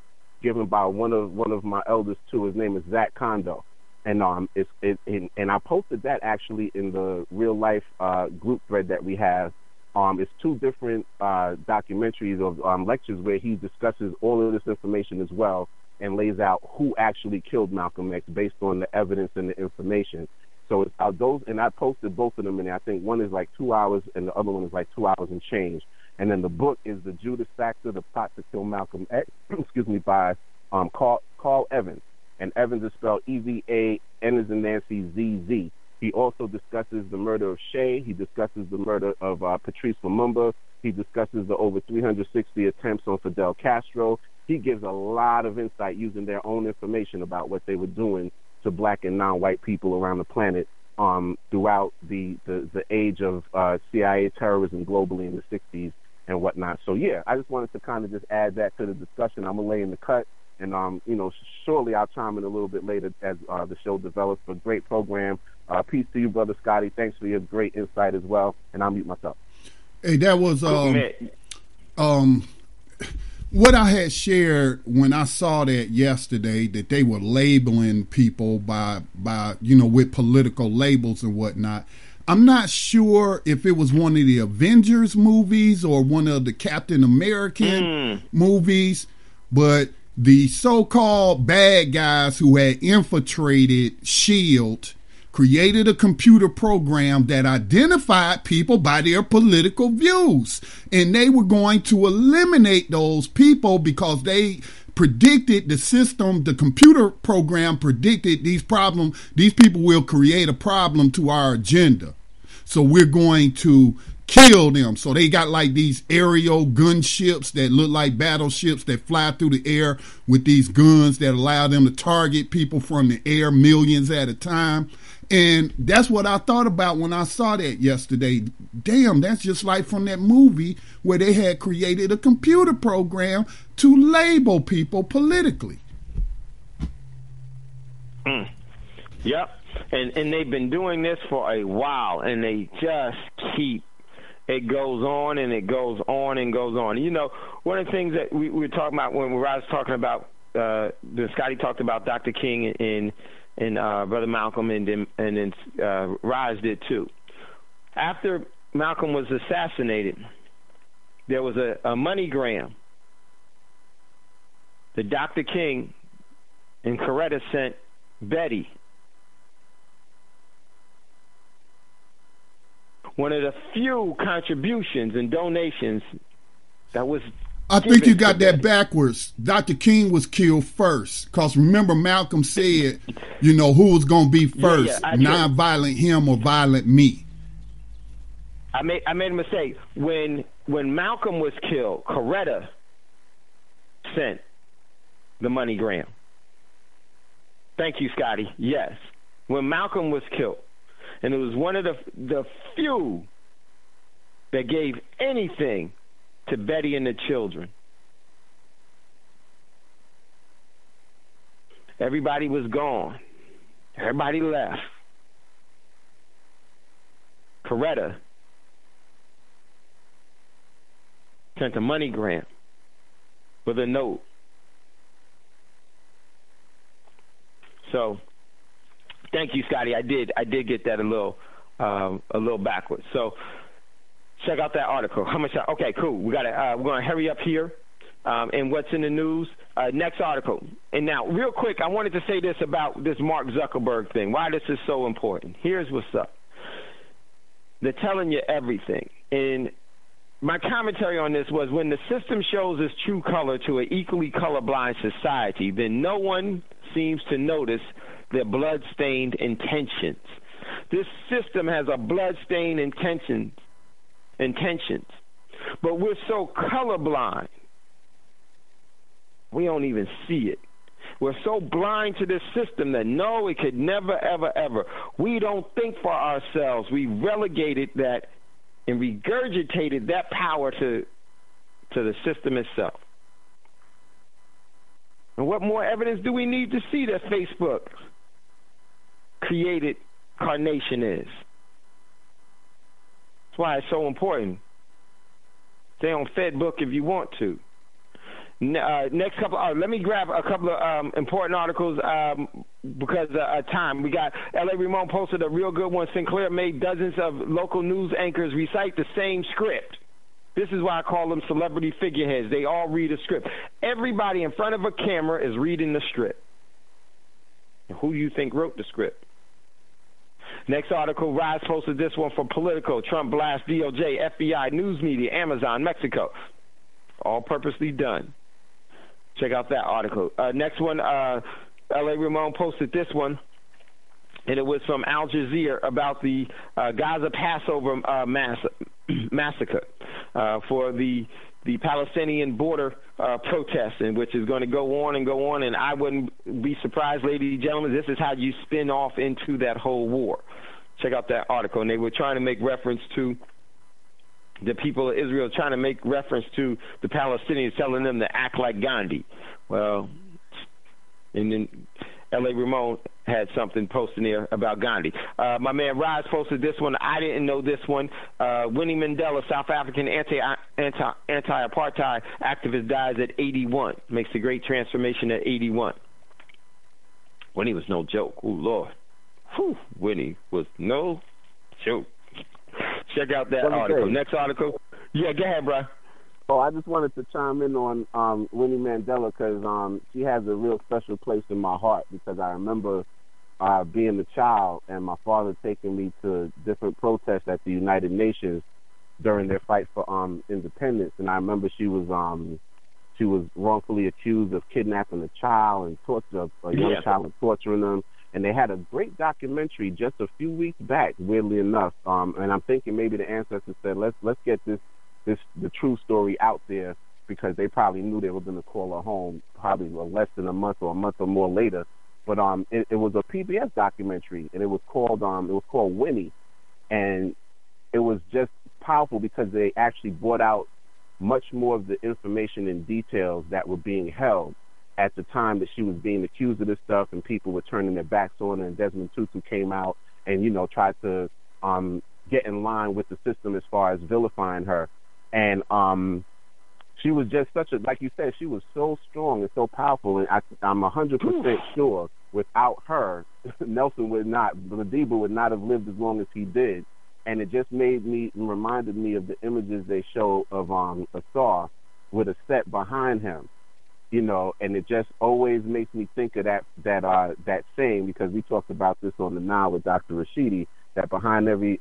Speaker 6: given by one of my elders too. His name is Zach Kondo, and and I posted that actually in the real life group thread that we have. It's two different documentaries of lectures where he discusses all of this information as well and lays out who actually killed Malcolm X based on the evidence and the information. So it's those, and I posted both of them in there. I think one is like 2 hours and the other one is like 2 hours and change. And then the book is The Judas Factor, The Plot to Kill Malcolm X, by Carl Evans. And Evans is spelled E-V-A, N as in Nancy, Z-Z. He also discusses the murder of Shea. He discusses the murder of Patrice Lumumba. He discusses the over 360 attempts on Fidel Castro. He gives a lot of insight using their own information about what they were doing to black and non-white people around the planet throughout the age of CIA terrorism globally in the 60s and whatnot. So, yeah, I just wanted to kind of just add that to the discussion. I'm going to lay in the cut, and, surely I'll chime in a little bit later as the show develops. But great program. Peace to you, Brother Scotty. Thanks for your great insight as well, and I'll mute myself.
Speaker 2: Hey, that was what I had shared when I saw that yesterday, that they were labeling people by with political labels and whatnot. I'm not sure if it was one of the Avengers movies or one of the Captain American movies, but the so-called bad guys who had infiltrated S.H.I.E.L.D. created a computer program that identified people by their political views. And they were going to eliminate those people because they predicted the computer program predicted these people will create a problem to our agenda. So we're going to kill them. So they got like these aerial gunships that look like battleships that fly through the air with these guns that allow them to target people from the air, millions at a time. And that's what I thought about when I saw that yesterday. Damn, that's just like from that movie where they had created a computer program to label people politically.
Speaker 5: Yep. And they've been doing this for a while, and they just keep, it goes on and it goes on and goes on. One of the things that we were talking about when Raj was talking about, Scotty talked about Dr. King and Brother Malcolm, and then Raj did too. After Malcolm was assassinated, there was a moneygram that Dr. King and Coretta sent Betty. One of the few contributions and donations that was
Speaker 2: I think you got that backwards. Dr. King was killed first. Because remember, Malcolm said, who was going to be first, non-violent him or violent me.
Speaker 5: I made a mistake. When Malcolm was killed, Coretta sent the MoneyGram. Thank you, Scotty. Yes. When Malcolm was killed, and it was one of the few that gave anything to Betty and the children. Everybody was gone. Everybody left. Coretta sent a MoneyGram with a note. So, thank you, Scotty. I did get that a little backwards. So, check out that article. How much? Okay, cool. We're going to hurry up here. And what's in the news? Next article. And now, real quick, I wanted to say this about this Mark Zuckerberg thing. Why this is so important. Here's what's up. They're telling you everything. And my commentary on this was, when the system shows its true color to an equally colorblind society, then no one seems to notice their blood-stained intentions. This system has a blood-stained intentions, but we're so colorblind, we don't even see it. We're so blind to this system that no, it could never, ever, ever. We don't think for ourselves. We relegated that and regurgitated that power to the system itself. And what more evidence do we need to see that Facebook created carnation is? That's why it's so important. Stay on FedBook if you want to. Next couple. Let me grab a couple of important articles because of time. We got L.A. Ramon posted a real good one. Sinclair made dozens of local news anchors recite the same script. This is why I call them celebrity figureheads. They all read a script. Everybody in front of a camera is reading the script. Who do you think wrote the script? Next article, Rise posted this one for Politico. Trump blasts DOJ, FBI, news media, Amazon, Mexico. All purposely done. Check out that article. Next one, L.A. Ramon posted this one, and it was from Al Jazeera about the Gaza Passover massacre for the Palestinian border protest, and which is going to go on and go on. And I wouldn't be surprised, ladies and gentlemen, this is how you spin off into that whole war. Check out that article. And they were trying to make reference to the people of Israel, trying to make reference to the Palestinians, telling them to act like Gandhi. Well, and then L.A. Ramon had something posted there about Gandhi. My man Rise posted this one. I didn't know this one. Winnie Mandela, South African anti-apartheid activist, dies at 81. Makes a great transformation at 81. Winnie was no joke. Oh, Lord. Whew. Winnie was no joke. Check out that article. Next article. Yeah, go ahead, bro.
Speaker 6: Oh, I just wanted to chime in on Winnie Mandela because she has a real special place in my heart, because I remember being a child and my father taking me to different protests at the United Nations during their fight for independence. And I remember she was wrongfully accused of kidnapping a child and torture a young child and torturing them. And they had a great documentary just a few weeks back, weirdly enough. And I'm thinking maybe the ancestors said, let's get the true story out there, because they probably knew they were going to call her home probably less than a month or more later. But it was a PBS documentary, and it was called Winnie, and it was just powerful because they actually brought out much more of the information and details that were being held at the time that she was being accused of this stuff, and people were turning their backs on her, and Desmond Tutu came out and, tried to get in line with the system as far as vilifying her. And she was just like you said, she was so strong and so powerful, and I'm 100% sure without her, Madiba would not have lived as long as he did. And it just reminded me of the images they show of Asar with a set behind him. And it just always makes me think of that saying, because we talked about this on the Now with Dr. Rashidi, that behind every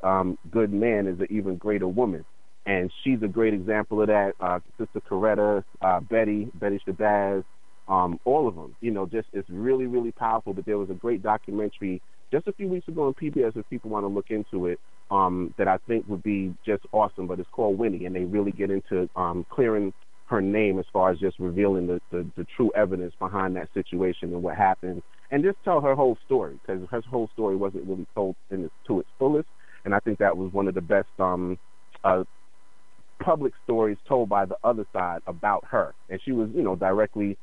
Speaker 6: good man is an even greater woman. And she's a great example of that. Sister Coretta, Betty Shabazz, all of them. Just it's really, really powerful. But there was a great documentary just a few weeks ago on PBS, if people want to look into it, that I think would be just awesome. But it's called Winnie, and they really get into clearing her name as far as just revealing the true evidence behind that situation and what happened, and just tell her whole story, because her whole story wasn't really told to its fullest. And I think that was one of the best public stories told by the other side about her. And she was, directly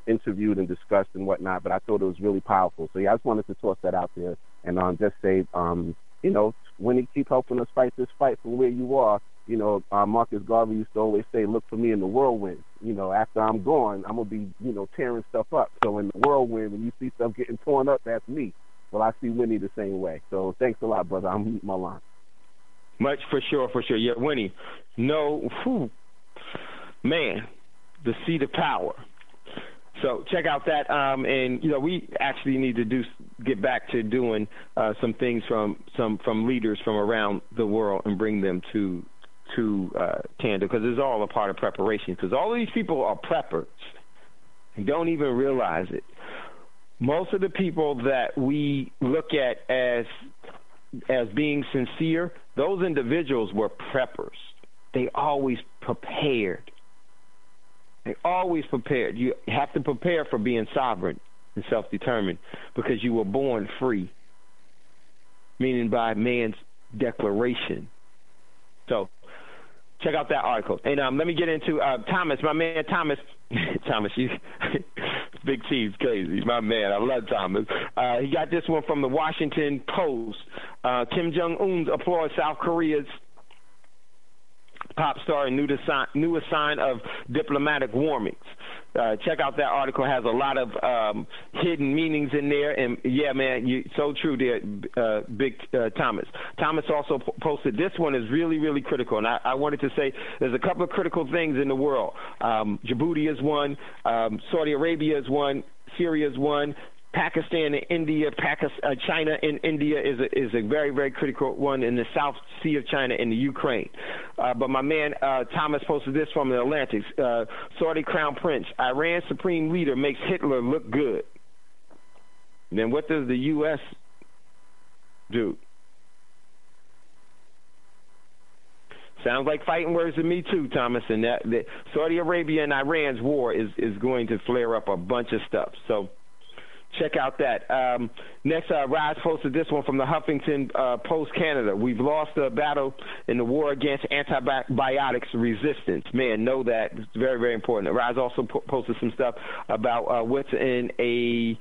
Speaker 6: interviewed and discussed and whatnot, but I thought it was really powerful. So, yeah, I just wanted to toss that out there and just say, when you keep helping us fight this fight from where you are, Marcus Garvey used to always say, look for me in the whirlwind. After I'm gone, I'm going to be, tearing stuff up. So in the whirlwind, when you see stuff getting torn up, that's me. Well, I see Winnie the same way. So thanks a lot, brother. I'm muting my line.
Speaker 5: Much for sure. Yeah, Winnie. Man, the seat of power. So check out that, and we actually need to get back to doing some things from leaders from around the world and bring them to Thando, because it's all a part of preparation. Because all of these people are preppers and don't even realize it. Most of the people that we look at as being sincere, those individuals were preppers. They always prepared. They always prepared. You have to prepare for being sovereign and self-determined, because you were born free, meaning by man's declaration. So check out that article. And let me get into Thomas, my man Thomas. Thomas, he's Big T's crazy. My man, I love Thomas. He got this one from the Washington Post. Kim Jong-un applauds South Korea's pop star and newest sign of diplomatic warmings. Check out that article. It has a lot of hidden meanings in there. And, yeah, man, so true there, Big Thomas. Thomas also posted, this one is really, really critical. And I wanted to say there's a couple of critical things in the world. Djibouti is one. Saudi Arabia is one. Syria is one. Pakistan and India, China and India is a very, very critical one, in the South Sea of China and the Ukraine. But my man Thomas posted this from the Atlantic. Saudi Crown Prince, Iran's supreme leader makes Hitler look good. Then what does the U.S. do? Sounds like fighting words to me too, Thomas. And that Saudi Arabia and Iran's war is going to flare up a bunch of stuff. So check out that. Next, Rise posted this one from the Huffington Post Canada. We've lost the battle in the war against antibiotics resistance. Man, know that. It's very, very important. Rise also posted some stuff about what's in a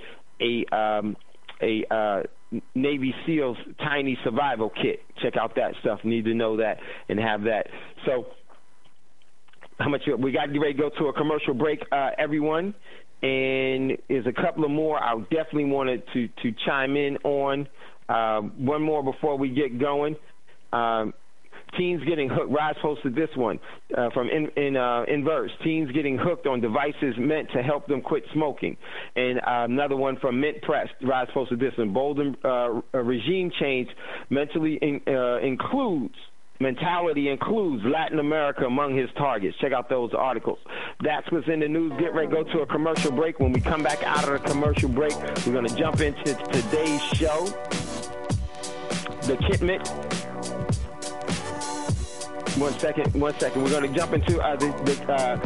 Speaker 5: Navy SEALs tiny survival kit. Check out that stuff. Need to know that and have that. So how much we got to get ready to go to a commercial break, everyone. And there's a couple of more I definitely wanted to chime in on. One more before we get going. Teens getting hooked. Rise posted this one from Inverse. Teens getting hooked on devices meant to help them quit smoking. And another one from Mint Press. Rise posted this one. Bolden regime change mentality includes Latin America among his targets. Check out those articles. That's what's in the news. Get ready to go to a commercial break. When we come back out of the commercial break, we're going to jump into today's show. The Kismet. One second. We're going to jump into the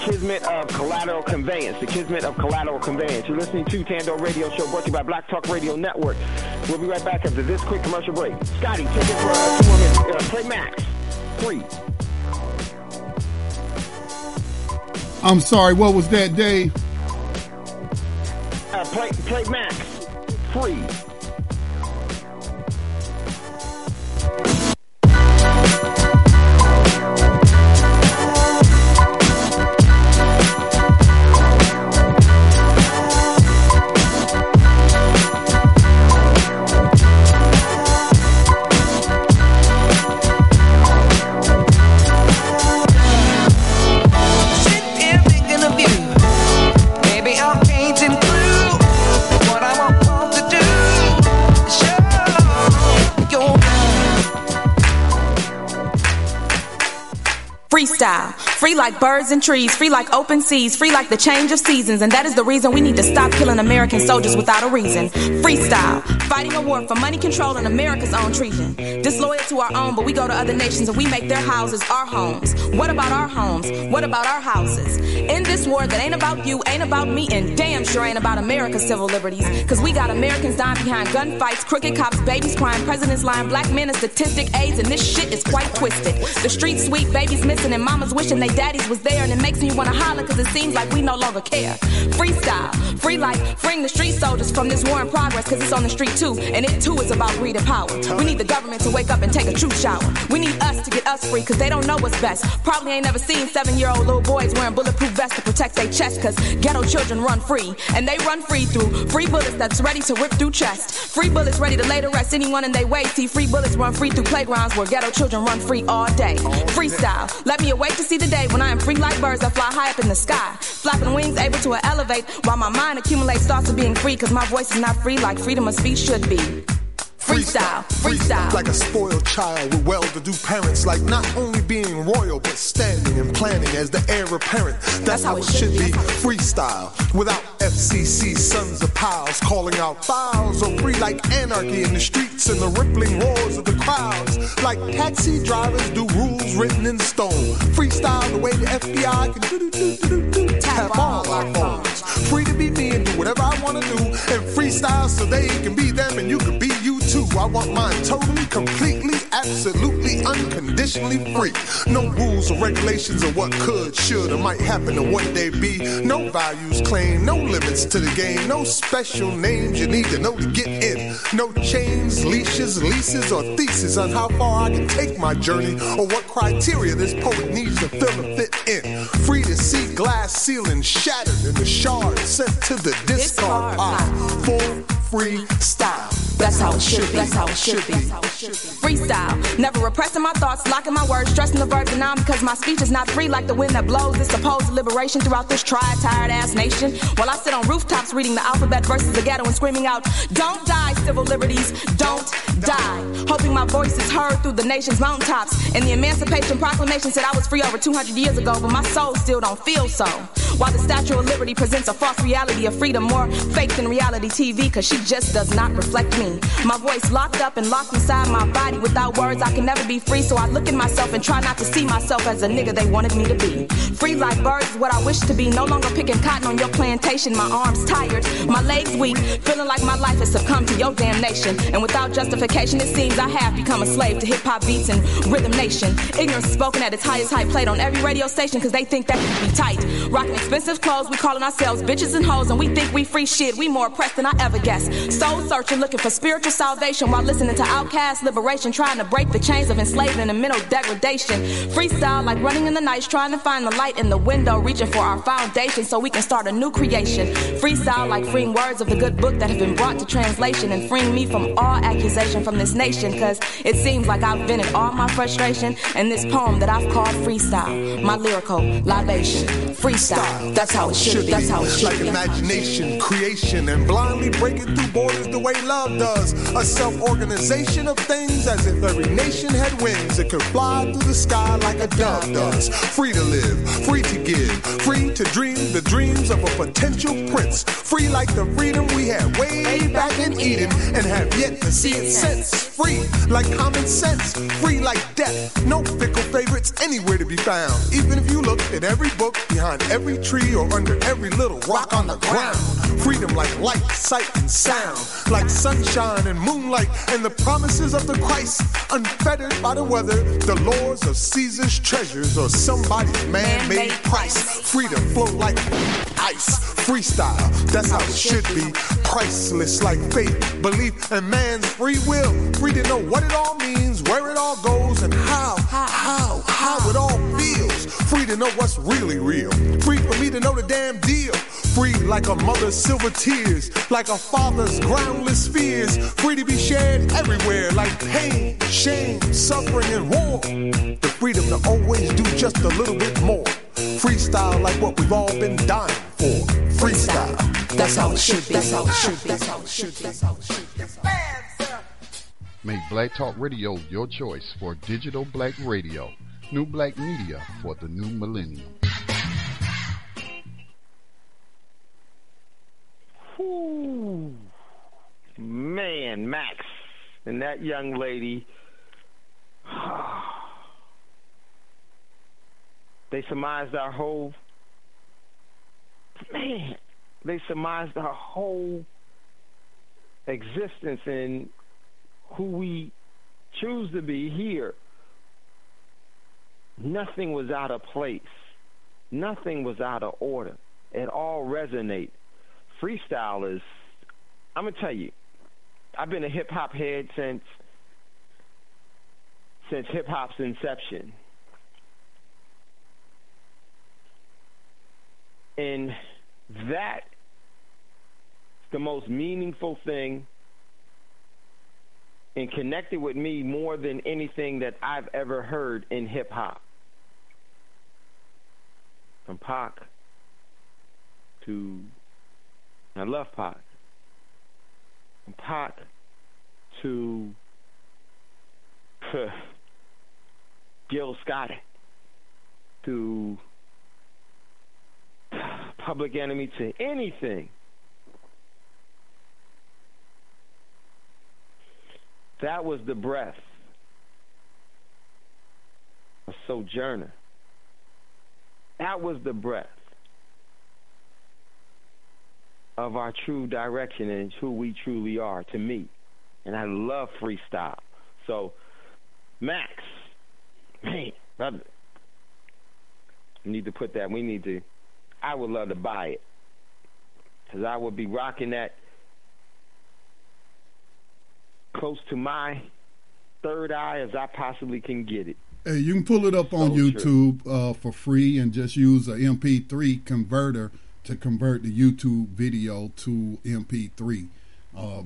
Speaker 5: Kismet of Collateral Conveyance. The Kismet of Collateral Conveyance. You're listening to Thando Radio Show, brought to you by Black Talk Radio Network. We'll be right back after this quick commercial break. Scotty, take it for a 2 minutes. Play Max. Free.
Speaker 2: I'm sorry, what was that, Dave?
Speaker 5: Play Max. Free.
Speaker 7: Maybe I'm painting blue. What I want to do. Freestyle, free like birds and trees, free like open seas, free like the change of seasons. And that is the reason we need to stop killing American soldiers without a reason. Freestyle, fighting a war for money control and America's own treason. Disloyal to our own, but we go to other nations and we make their houses our homes. What about our homes? What about our houses? In this war that ain't about you, ain't about me, and damn sure ain't about America's civil liberties. Cause we got Americans dying behind gunfights, crooked cops, babies crying, presidents lying, black men is statistic, AIDS, and this shit is quite twisted. The streets sweet, babies missing, and mamas wishing they daddies was there, and it makes me wanna holler cause it seems like we no longer care. Freestyle, free like freeing the street soldiers from this war in progress, cause it's on the street too, and it too is about greed and power. We need the government to wake up and take a true shower. We need us to get us free, cause they don't know what's best. Probably ain't never seen 7-year-old little boys wearing bulletproof vests to protect their chest, cause ghetto children run free, and they run free through free bullets that's ready to rip through chest. Free bullets ready to lay to rest anyone in their way. See, free bullets run free through playgrounds where ghetto children run free all day. Freestyle, let me awake to see the day when I am free like birds that fly high up in the sky, flapping wings able to elevate while my mind accumulates thoughts of being free, cause my voice is not free like freedom of speech should be. Freestyle, freestyle.
Speaker 8: Like a spoiled child with well-to-do parents, like not only being royal but standing and planning as the heir apparent. That's how it should be. Freestyle without FCC sons of pals calling out fouls, or free like anarchy in the streets and the rippling roars of the crowds. Like taxi drivers do rules written in stone. Freestyle the way the FBI can tap all our phones. Free to be me and do whatever I want to do, and freestyle so they can be them and you can be you too. I want mine totally, completely, absolutely, unconditionally free. No rules or regulations of what could, should, or might happen or one day be. No values claimed, no limits to the game, no special names you need to know to get in. No chains, leashes, leases, or theses on how far I can take my journey, or what criteria this poet needs to fill and fit in. Free to see glass ceiling shattered and the shards sent to the discard pile. Full freestyle.
Speaker 7: That's how it should be. That's how it should be. Freestyle, never repressing my thoughts, locking my words, stressing the verbs and noun, because my speech is not free like the wind that blows this supposed liberation throughout this tried, tired ass nation. While I sit on rooftops reading the alphabet versus the ghetto and screaming out, "Don't die, civil liberties, don't die." Hoping my voice is heard through the nation's mountaintops. And the Emancipation Proclamation said I was free over 200 years ago, but my soul still don't feel so. While the Statue of Liberty presents a false reality of freedom, more fake than reality TV, cause she just does not reflect me. My voice locked up and locked inside my body. Without words I can never be free, so I look at myself and try not to see myself as a nigga they wanted me to be. Free like birds is what I wish to be, no longer picking cotton on your plantation. My arms tired, my legs weak, feeling like my life has succumbed to your damnation. And without justification it seems I have become a slave to hip-hop beats and Rhythm Nation. Ignorance spoken at its highest height, played on every radio station cause they think that can be tight. Rocking expensive clothes, we calling ourselves bitches and hoes, and we think we free shit, we more oppressed than I ever guessed. Soul searching, looking for spiritual salvation while listening to Outkast liberation, trying to break the chains of enslavement and mental degradation. Freestyle like running in the night, trying to find the light in the window, reaching for our foundation so we can start a new creation. Freestyle like freeing words of the good book that have been brought to translation, and freeing me from all accusation from this nation, cause it seems like I've vented all my frustration in this poem that I've called freestyle, my lyrical libation. Freestyle, that's how it should be. That's how it should
Speaker 8: like
Speaker 7: be.
Speaker 8: Imagination, creation, and blindly breaking through borders the way love does. A self-organization of things as if every nation had wings that could fly through the sky like a dove does. Free to live, free to give, free to dream the dreams of a potential prince. Free like the freedom we had way back in Eden and have yet to see it since. Free like common sense, free like death. No fickle favorites anywhere to be found. Even if you look at every book, behind every tree, or under every little rock on the ground. Freedom like light, sight, and sound. Like sunshine and moonlight and the promises of the Christ. Unfettered by the weather, the lords of Caesar's treasures, or somebody's man-made price. Freedom flow like ice. Freestyle, that's how it should be. Priceless like faith, belief, and man's free will. Free to know what it all means, where it all goes, and how it all feels. Free to know what's really real. Free for me to know the damn deal. Free like a mother's silver tears, like a father's groundless fears. Free to be shared everywhere, like pain, shame, suffering, and war. The freedom to always do just a little bit more. Freestyle like what we've all been dying for. Freestyle, that's how it should be. That's how it should be. That's how it should be. That's how it should be.
Speaker 2: Make Black Talk Radio your choice for digital black radio. New Black Media for the new millennium.
Speaker 5: Whew. Man, Max and that young lady, they surmised our whole existence and who we choose to be here. Nothing was out of place. Nothing was out of order. It all resonated. Freestyle is, I'm going to tell you, I've been a hip-hop head since hip-hop's inception. And that's the most meaningful thing and connected with me more than anything that I've ever heard in hip-hop. From Pac to, I love Pac. From Pac to Gil Scott to Public Enemy to anything. That was the breath of Sojourner. That was the breath of our true direction and who we truly are to me. And I love freestyle. So, Max, man, brother, we need to put that, I would love to buy it. Because I would be rocking that close to my third eye as I possibly can get it.
Speaker 2: Hey, you can pull it up on YouTube for free and just use an MP3 converter to convert the YouTube video to MP3.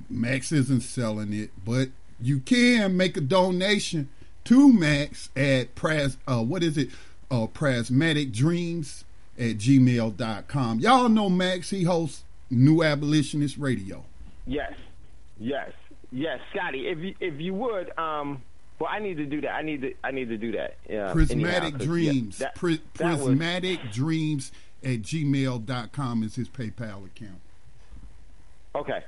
Speaker 2: Max isn't selling it, but you can make a donation to Max at prismaticdreams@gmail.com. Y'all know Max, he hosts New Abolitionist Radio.
Speaker 5: Yes, Scotty, if you would, well, I need to do that. I need to do that.
Speaker 2: Prismatic Dreams. Prismatic Dreams at gmail.com is his PayPal account.
Speaker 5: Okay.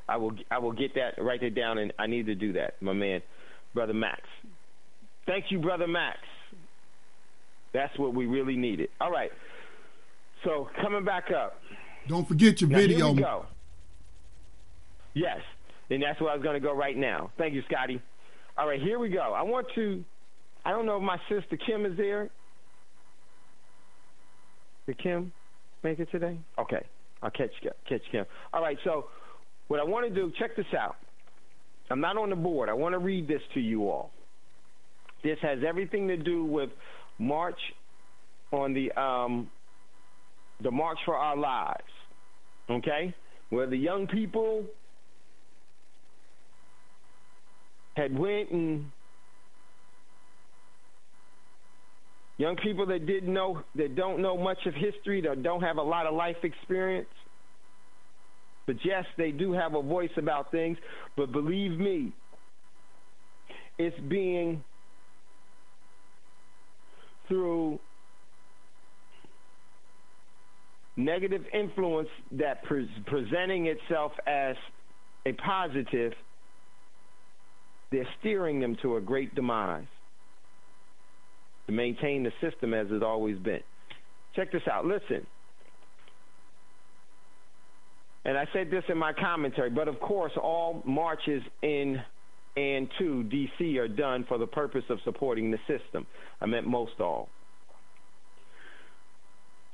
Speaker 5: I will get that, write it down, and I need to do that, my man, Brother Max. Thank you, Brother Max. That's what we really needed. All right. So coming back up.
Speaker 2: Don't forget your video.
Speaker 5: Here we go. Yes, and that's where I was going to go right now. Thank you, Scotty. All right, here we go. I don't know if my sister Kim is there. Did Kim make it today? Okay, I'll catch Kim. All right, so what I want to do, check this out. I'm not on the board. I want to read this to you all. This has everything to do with March on the March for Our Lives, okay? Where the young people had went and young people that don't know much of history, that don't have a lot of life experience, but yes, they do have a voice about things. But believe me, it's being through negative influence that presenting itself as a positive. They're steering them to a great demise to maintain the system as it's always been. Check this out. Listen. And I said this in my commentary, but of course all marches in and to D.C. are done for the purpose of supporting the system. I meant most all.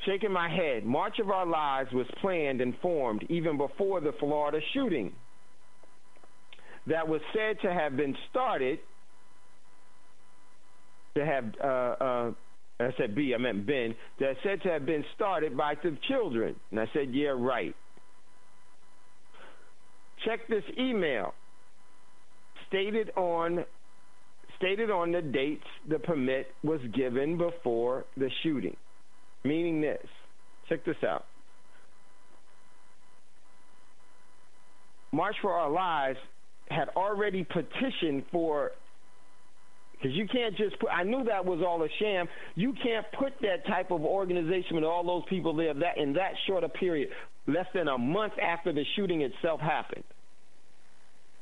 Speaker 5: Shaking my head, March of Our Lives was planned and formed even before the Florida shooting. That was said to have been started, I said B, I meant Ben, that said to have been started by the children. And I said, yeah, right. Check this email. Stated on the dates the permit was given before the shooting. Meaning this. Check this out. March for Our Lives had already petitioned for Because you can't just put, I knew that was all a sham. You can't put that type of organization with all those people there that in that short a period, less than a month after the shooting itself happened.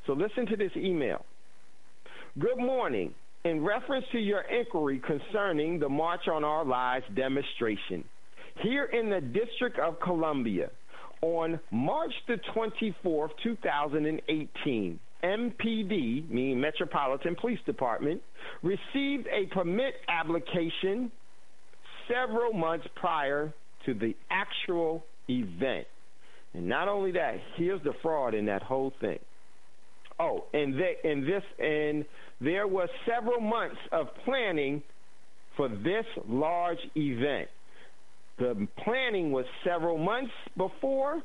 Speaker 5: So listen to this email. Good morning. In reference to your inquiry concerning the March on Our Lives demonstration, here in the District of Columbia, on March the 24th, 2018, MPD, meaning Metropolitan Police Department, received a permit application several months prior to the actual event. And not only that, here's the fraud in that whole thing. Oh, and there was several months of planning for this large event. The planning was several months before,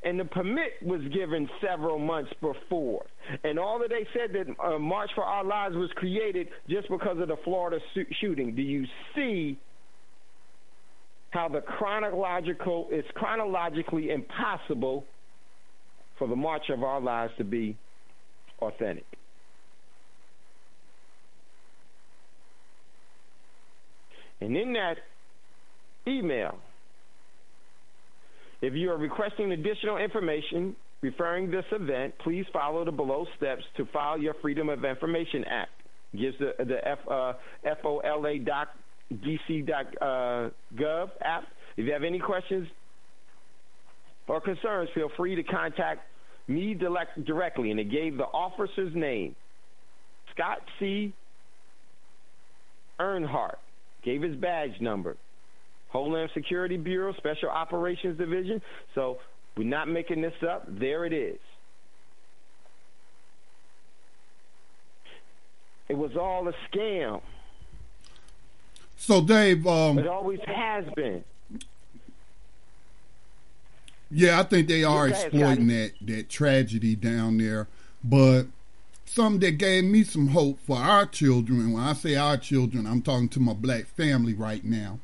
Speaker 5: and the permit was given several months before. And all that they said that March for Our Lives was created just because of the Florida shooting. Do you see how it's chronologically impossible for the March of Our Lives to be authentic? And in that email, if you are requesting additional information referring this event, please follow the below steps to file your Freedom of Information Act. Gives the FOLA.dc.gov app. If you have any questions or concerns, feel free to contact me directly. And it gave the officer's name, Scott C. Earnhardt. Gave his badge number. Homeland Security Bureau, Special Operations Division. So we're not making this up. There it is. It was all a scam.
Speaker 2: So, Dave...
Speaker 5: it always has been.
Speaker 2: Yeah, I think they are exploiting that tragedy down there. But something that gave me some hope for our children, and when I say our children, I'm talking to my black family right now.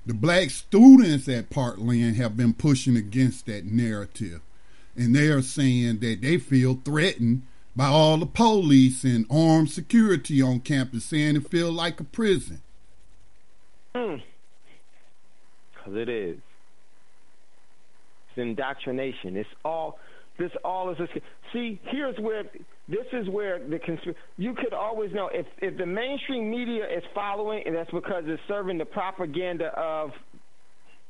Speaker 2: The black students at Parkland have been pushing against that narrative. And they are saying that they feel threatened by all the police and armed security on campus, saying it feels like a prison.
Speaker 5: Because it is. It's indoctrination. This all is a... See, this is where you could always know if the mainstream media is following, and that's because it's serving the propaganda of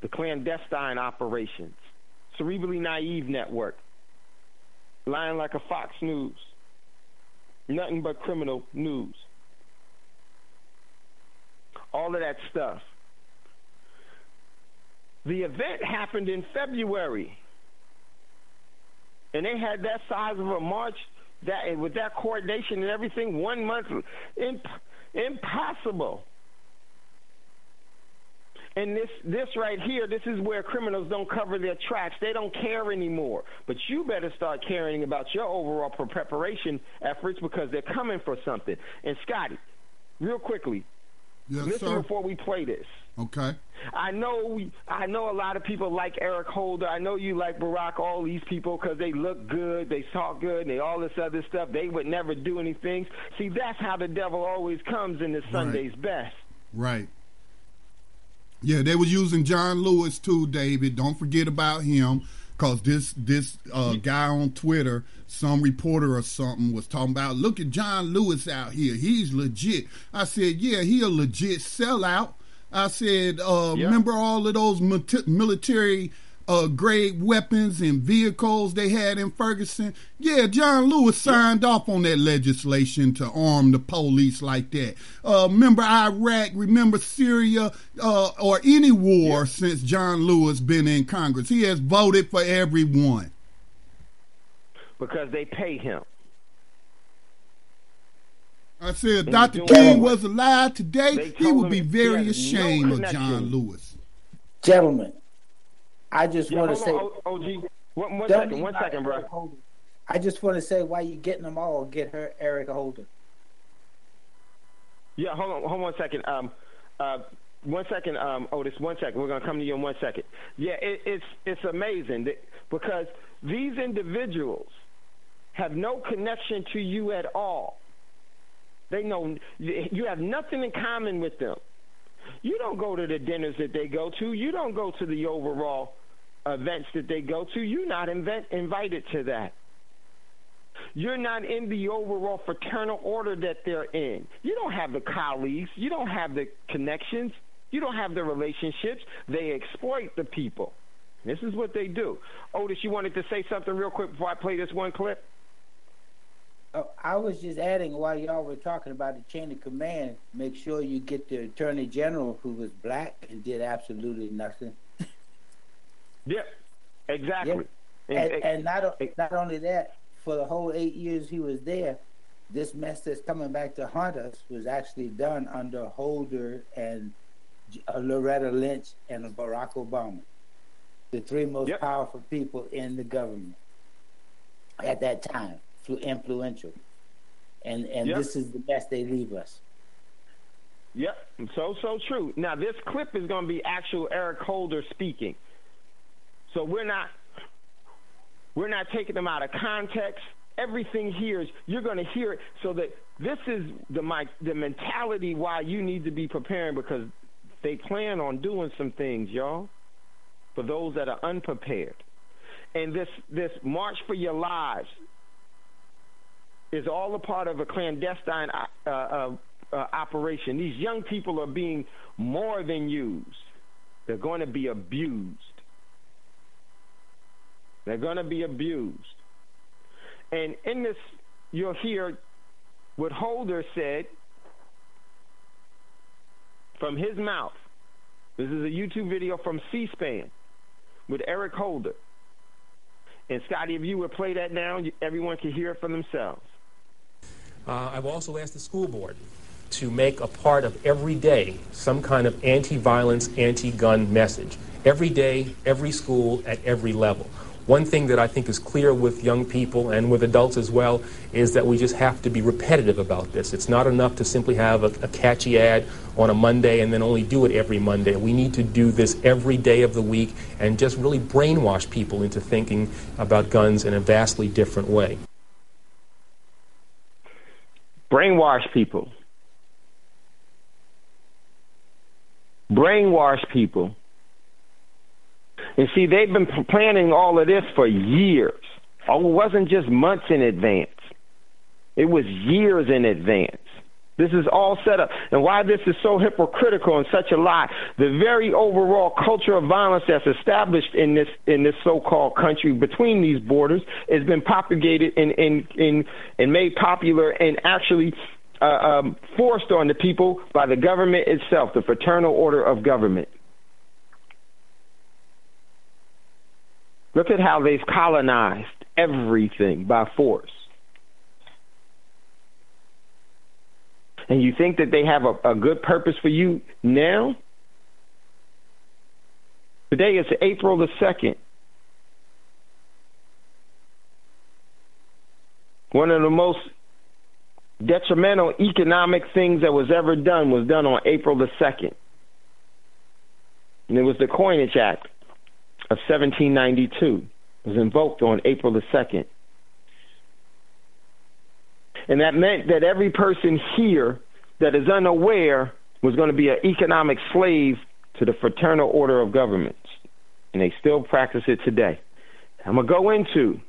Speaker 5: the clandestine operations, cerebrally naive network, lying like a Fox News, nothing but criminal news, all of that stuff. The event happened in February, and they had that size of a march. That with that coordination and everything, 1 month, impossible. And this right here, this is where criminals don't cover their tracks. They don't care anymore. But you better start caring about your overall preparation efforts, because they're coming for something. And Scotty, real quickly, listen before we play this.
Speaker 2: Okay.
Speaker 5: I know a lot of people like Eric Holder. I know you like Barack, all these people, because they look good, they talk good, and they all this other stuff. They would never do anything. See, that's how the devil always comes in the Sunday's best.
Speaker 2: Right. Yeah, they were using John Lewis too, David. Don't forget about him, because this guy on Twitter, some reporter or something, was talking about, look at John Lewis out here. He's legit. I said, yeah, he a legit sellout. I said, remember all of those military grade weapons and vehicles they had in Ferguson? Yeah, John Lewis signed off on that legislation to arm the police like that. Remember Iraq, remember Syria, or any war since John Lewis been in Congress. He has voted for everyone.
Speaker 5: Because they pay him.
Speaker 2: I said, if Dr. King was alive today, he would be very ashamed of John Lewis.
Speaker 9: Gentlemen, I just want to say...
Speaker 5: OG, one second, bro.
Speaker 9: I just want to say, while you're getting them all, get her Eric Holder.
Speaker 5: Yeah, hold on 1 second. 1 second, Otis, 1 second. We're going to come to you in 1 second. Yeah, it's amazing because these individuals have no connection to you at all. They know you have nothing in common with them. You don't go to the dinners that they go to. You don't go to the overall events that they go to. You're not invited to that. You're not in the overall fraternal order that they're in. You don't have the colleagues. You don't have the connections. You don't have the relationships. They exploit the people. This is what they do. Otis, you wanted to say something real quick before I play this one clip?
Speaker 9: Oh, I was just adding, while y'all were talking about the chain of command, make sure you get the Attorney General, who was black and did absolutely nothing.
Speaker 5: Yeah, exactly.
Speaker 9: Yeah. And not only that, for the whole 8 years he was there, this mess that's coming back to haunt us was actually done under Holder and Loretta Lynch and Barack Obama, the three most powerful people in the government at that time, influential. And this is the mess they leave us.
Speaker 5: Yep, so true. Now, this clip is going to be actual Eric Holder speaking. So we're not taking them out of context. Everything here is, you're going to hear it, so that this is the mentality why you need to be preparing, because they plan on doing some things, y'all, for those that are unprepared. And this March for Your Lives is all a part of a clandestine operation. These young people are being more than used. They're going to be abused. They're going to be abused. And in this, you'll hear what Holder said from his mouth. This is a YouTube video from C-SPAN with Eric Holder. And Scotty, if you would play that now, everyone can hear it for themselves.
Speaker 10: I've also asked the school board to make a part of every day some kind of anti-violence, anti-gun message. Every day, every school, at every level. One thing that I think is clear with young people and with adults as well is that we just have to be repetitive about this. It's not enough to simply have a catchy ad on a Monday and then only do it every Monday. We need to do this every day of the week and just really brainwash people into thinking about guns in a vastly different way.
Speaker 5: Brainwash people. Brainwash people. And see, they've been planning all of this for years. Oh, it wasn't just months in advance. It was years in advance. This is all set up. And why this is so hypocritical and such a lie, the very overall culture of violence that's established in this so-called country between these borders has been propagated and made popular and actually forced on the people by the government itself, the fraternal order of government. Look at how they've colonized everything by force. And you think that they have a good purpose for you now? Today is April the 2nd. One of the most detrimental economic things that was ever done was done on April the 2nd. And it was the Coinage Act of 1792. It was invoked on April the 2nd. And that meant that every person here that is unaware was going to be an economic slave to the fraternal order of governments. And they still practice it today. I'm going to go into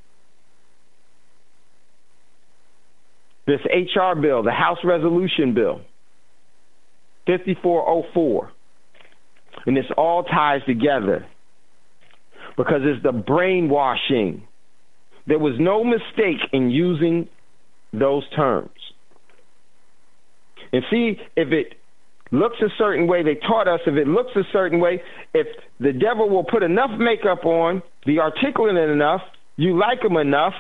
Speaker 5: this HR bill, the House Resolution Bill, 5404. And this all ties together because it's the brainwashing. There was no mistake in using those terms. And see, if it looks a certain way, they taught us if it looks a certain way, if the devil will put enough makeup on, be articulate enough, you like him enough,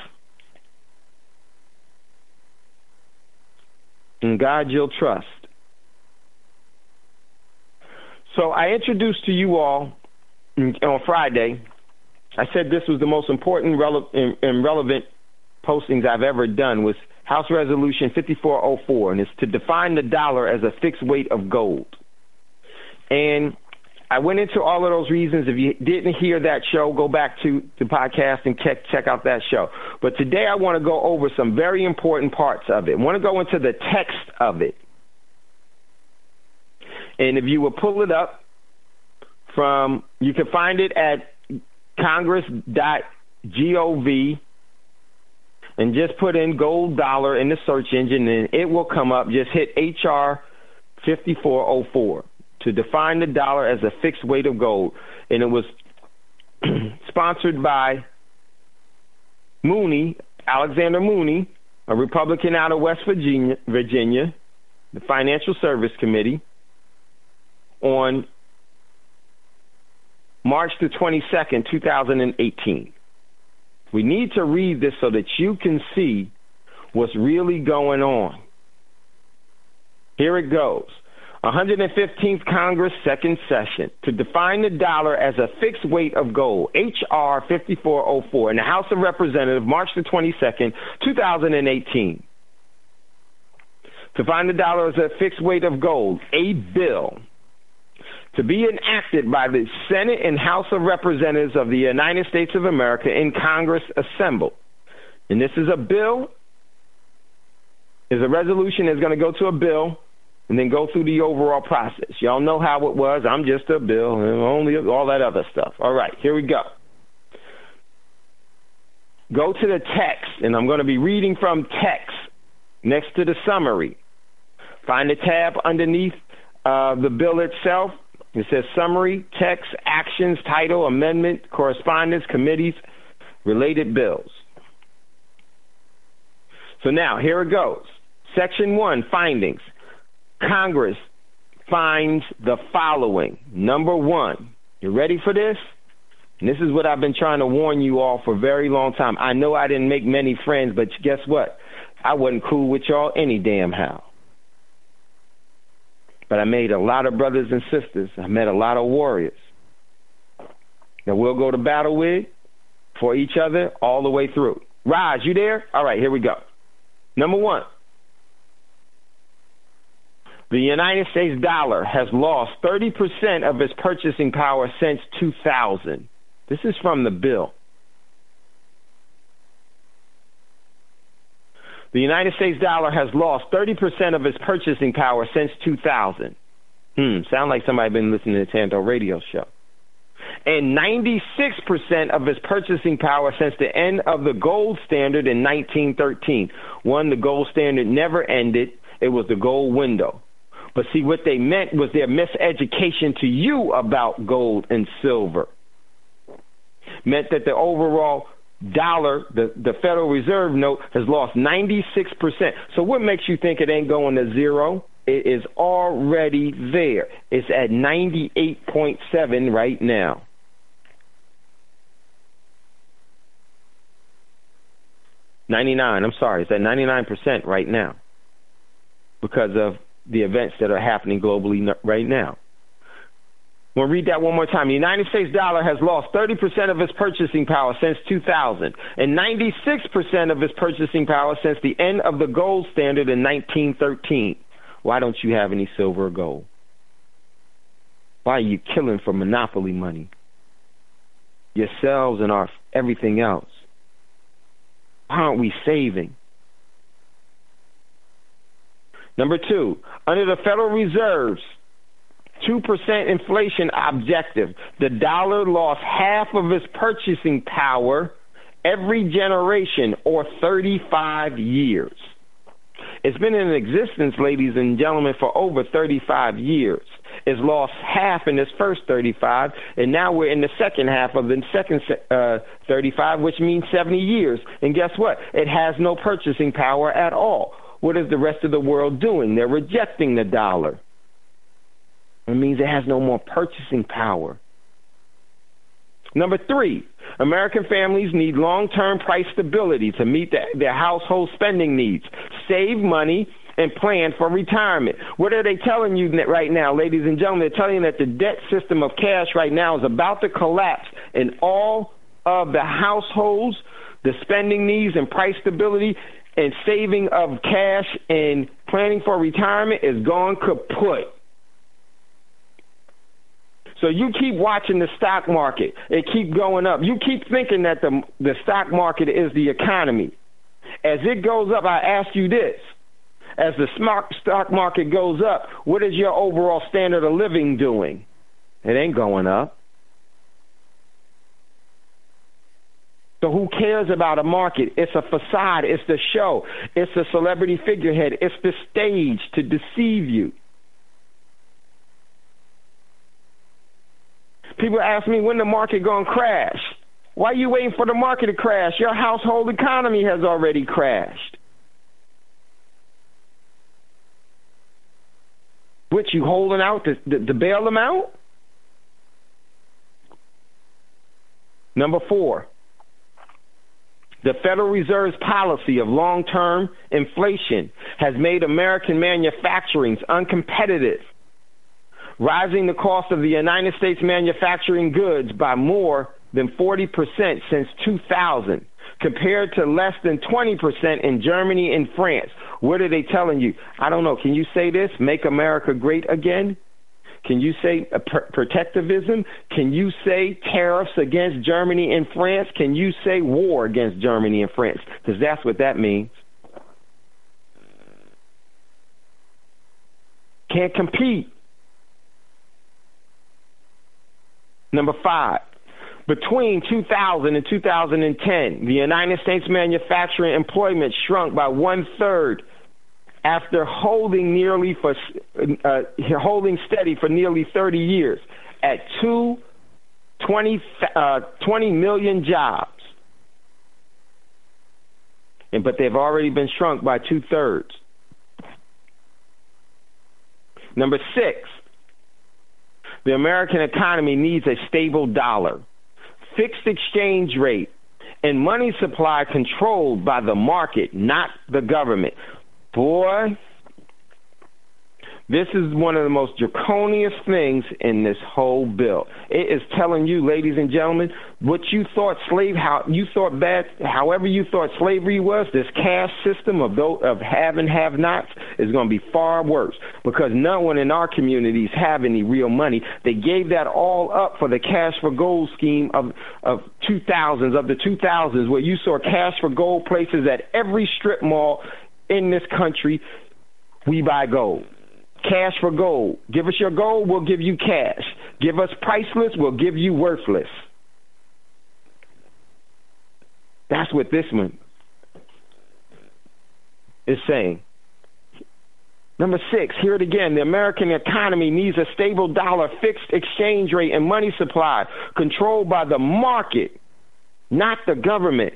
Speaker 5: in God you'll trust. So I introduced to you all on Friday, I said this was the most important and relevant postings I've ever done, was House Resolution 5404, and it's to define the dollar as a fixed weight of gold. And I went into all of those reasons. If you didn't hear that show, go back to the podcast and check out that show. But today I want to go over some very important parts of it. I want to go into the text of it. And if you will pull it up you can find it at congress.gov and just put in gold dollar in the search engine and it will come up. Just hit HR 5404 to define the dollar as a fixed weight of gold. And it was sponsored by Alexander Mooney, a Republican out of West Virginia, the Financial Service Committee, on March the 22nd, 2018. We need to read this so that you can see what's really going on. Here it goes. 115th Congress, second session, to define the dollar as a fixed weight of gold, H.R. 5404, in the House of Representatives, March the 22nd, 2018. To find the dollar as a fixed weight of gold, a bill to be enacted by the Senate and House of Representatives of the United States of America in Congress assembled. And this is a bill, is a resolution that's going to go to a bill and then go through the overall process. Y'all know how it was. I'm just a bill and only all that other stuff. All right, here we go. Go to the text, and I'm going to be reading from text next to the summary. Find the tab underneath the bill itself. It says summary, text, actions, title, amendment, correspondence, committees, related bills. So now, here it goes. Section 1, findings. Congress finds the following. Number 1, you ready for this? And this is what I've been trying to warn you all for a very long time. I know I didn't make many friends, but guess what? I wasn't cool with y'all any damn how. But I made a lot of brothers and sisters. I met a lot of warriors that we'll go to battle with for each other all the way through. Raj, you there? All right, here we go. Number 1. The United States dollar has lost 30% of its purchasing power since 2000. This is from the bill. The United States dollar has lost 30% of its purchasing power since 2000. Sound like somebody been listening to the Thando Radio Show. And 96% of its purchasing power since the end of the gold standard in 1913. The gold standard never ended. It was the gold window. But see, what they meant was their miseducation to you about gold and silver. Meant that the overall dollar, the Federal Reserve note, has lost 96%. So what makes you think it ain't going to zero? It is already there. It's at 98.7 right now. It's at 99% right now because of the events that are happening globally right now. We'll read that one more time. The United States dollar has lost 30% of its purchasing power since 2000 and 96% of its purchasing power since the end of the gold standard in 1913. Why don't you have any silver or gold? Why are you killing for monopoly money? Yourselves and everything else. Why aren't we saving? Number 2, under the Federal Reserve's 2% inflation objective, the dollar lost half of its purchasing power every generation, or 35 years. It's been in existence, ladies and gentlemen, for over 35 years. It's lost half in its first 35, and now we're in the second half of the second 35, which means 70 years. And guess what? It has no purchasing power at all. What is the rest of the world doing? They're rejecting the dollar. It means it has no more purchasing power. Number 3, American families need long-term price stability to meet their household spending needs, save money, and plan for retirement. What are they telling you right now, ladies and gentlemen? They're telling you that the debt system of cash right now is about to collapse, and all of the households, the spending needs and price stability and saving of cash and planning for retirement is gone kaput. So you keep watching the stock market. It keep going up. You keep thinking that the stock market is the economy. As it goes up, I ask you this. As the stock market goes up, what is your overall standard of living doing? It ain't going up. So who cares about a market? It's a facade. It's the show. It's a celebrity figurehead. It's the stage to deceive you. People ask me when the market going to crash. Why are you waiting for the market to crash? Your household economy has already crashed. What, you holding out to bail them out? Number 4, the Federal Reserve's policy of long-term inflation has made American manufacturing uncompetitive, rising the cost of the United States manufacturing goods by more than 40% since 2000, compared to less than 20% in Germany and France. What are they telling you? I don't know. Can you say this? Make America great again? Can you say protectivism? Can you say tariffs against Germany and France? Can you say war against Germany and France? Because that's what that means. Can't compete. Number 5, between 2000 and 2010, the United States manufacturing employment shrunk by 1/3 after holding steady for nearly 30 years at 20 million jobs. But they've already been shrunk by 2/3. Number 6, the American economy needs a stable dollar, fixed exchange rate, and money supply controlled by the market, not the government. Boy, this is one of the most draconian things in this whole bill. It is telling you, ladies and gentlemen, what you thought however you thought slavery was, this caste system of have and have-nots is going to be far worse, because no one in our communities have any real money. They gave that all up for the cash for gold scheme of the 2000s, where you saw cash for gold places at every strip mall in this country. We buy gold. Cash for gold. Give us your gold, we'll give you cash. Give us priceless, we'll give you worthless. That's what this one is saying. Number 6, hear it again. The American economy needs a stable dollar, fixed exchange rate, and money supply controlled by the market, not the government.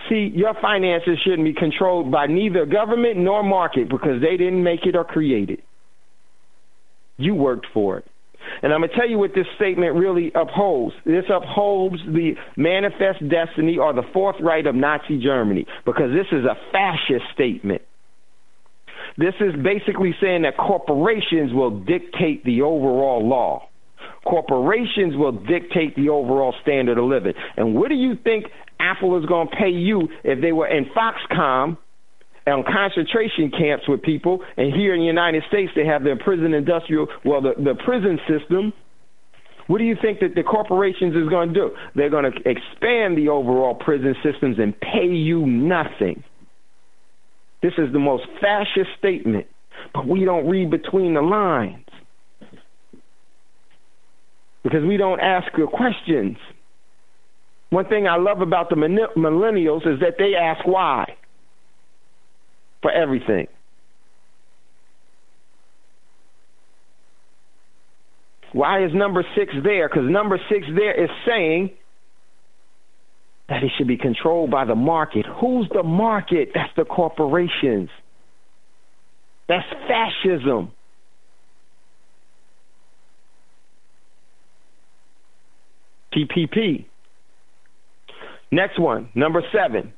Speaker 5: See, your finances shouldn't be controlled by neither government nor market, because they didn't make it or create it. You worked for it. And I'm going to tell you what this statement really upholds. This upholds the manifest destiny or the forthright of Nazi Germany, because this is a fascist statement. This is basically saying that corporations will dictate the overall law. Corporations will dictate the overall standard of living. And what do you think Apple is going to pay you if they were in Foxconn on concentration camps with people, and here in the United States they have their prison the prison system? What do you think that the corporations is going to do? They're going to expand the overall prison systems and pay you nothing. This is the most fascist statement, but we don't read between the lines, because we don't ask the questions. One thing I love about the millennials is that they ask why for everything. Why is number 6 there? Because number 6 there is saying that it should be controlled by the market. Who's the market? That's the corporations. That's fascism. TPP. Next one, number 7.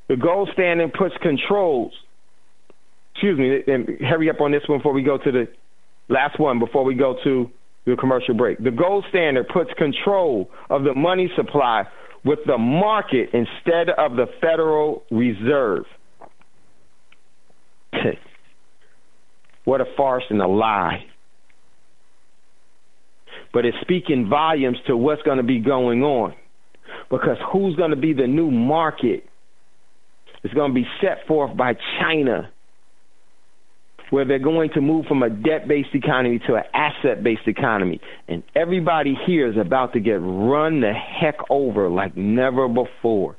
Speaker 5: The gold standard puts controls. Excuse me, and hurry up on this one before we go to the last one, before we go to the commercial break. The gold standard puts control of the money supply with the market instead of the Federal Reserve. What a farce and a lie. but it's speaking volumes to what's going to be going on. Because who's going to be the new market? It's going to be set forth by China, where they're going to move from a debt-based economy to an asset-based economy. And everybody here is about to get run the heck over like never before.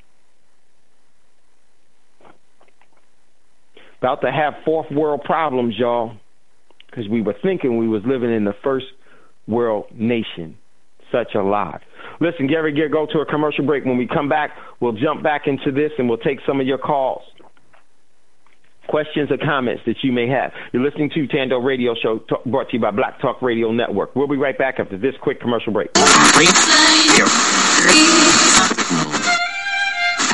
Speaker 5: About to have fourth world problems, y'all, because we were thinking we was living in the first world nation. Such a lie. Listen, Gary, go to a commercial break. When we come back, we'll jump back into this and we'll take some of your calls, questions or comments that you may have. You're listening to Thando Radio Show, brought to you by Black Talk Radio Network. We'll be right back after this quick commercial break.
Speaker 11: No,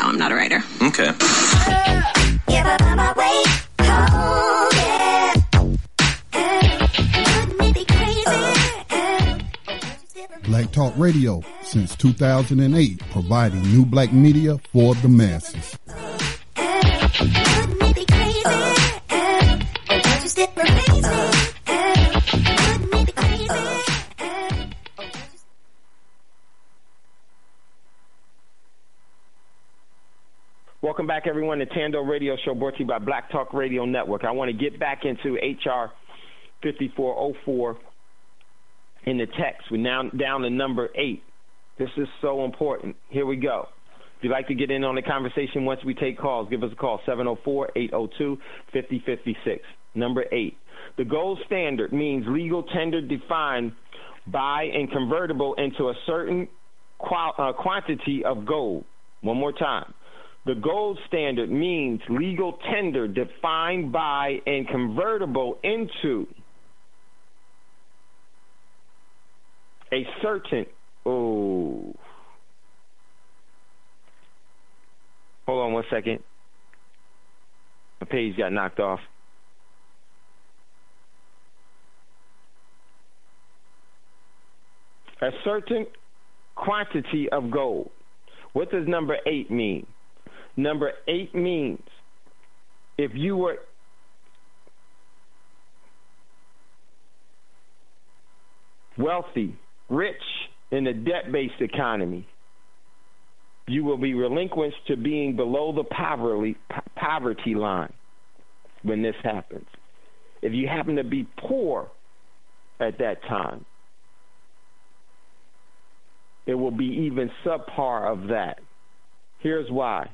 Speaker 11: I'm not a writer.
Speaker 12: Okay.
Speaker 2: Black Talk Radio, since 2008, providing new black media for the masses.
Speaker 5: Welcome back, everyone, to Thando Radio Show, brought to you by Black Talk Radio Network. I want to get back into HR 5404 in the text. We're now down to number 8. This is so important. Here we go. If you'd like to get in on the conversation once we take calls, give us a call, 704-802-5056. Number 8. The gold standard means legal tender defined by and convertible into a certain quantity of gold. One more time. The gold standard means legal tender defined by and convertible into a certain, hold on one second. My page got knocked off. A certain quantity of gold. What does number 8 mean? Number 8 means if you were wealthy, rich in a debt-based economy, you will be relinquished to being below the poverty line when this happens. If you happen to be poor at that time, it will be even subpar of that. Here's why.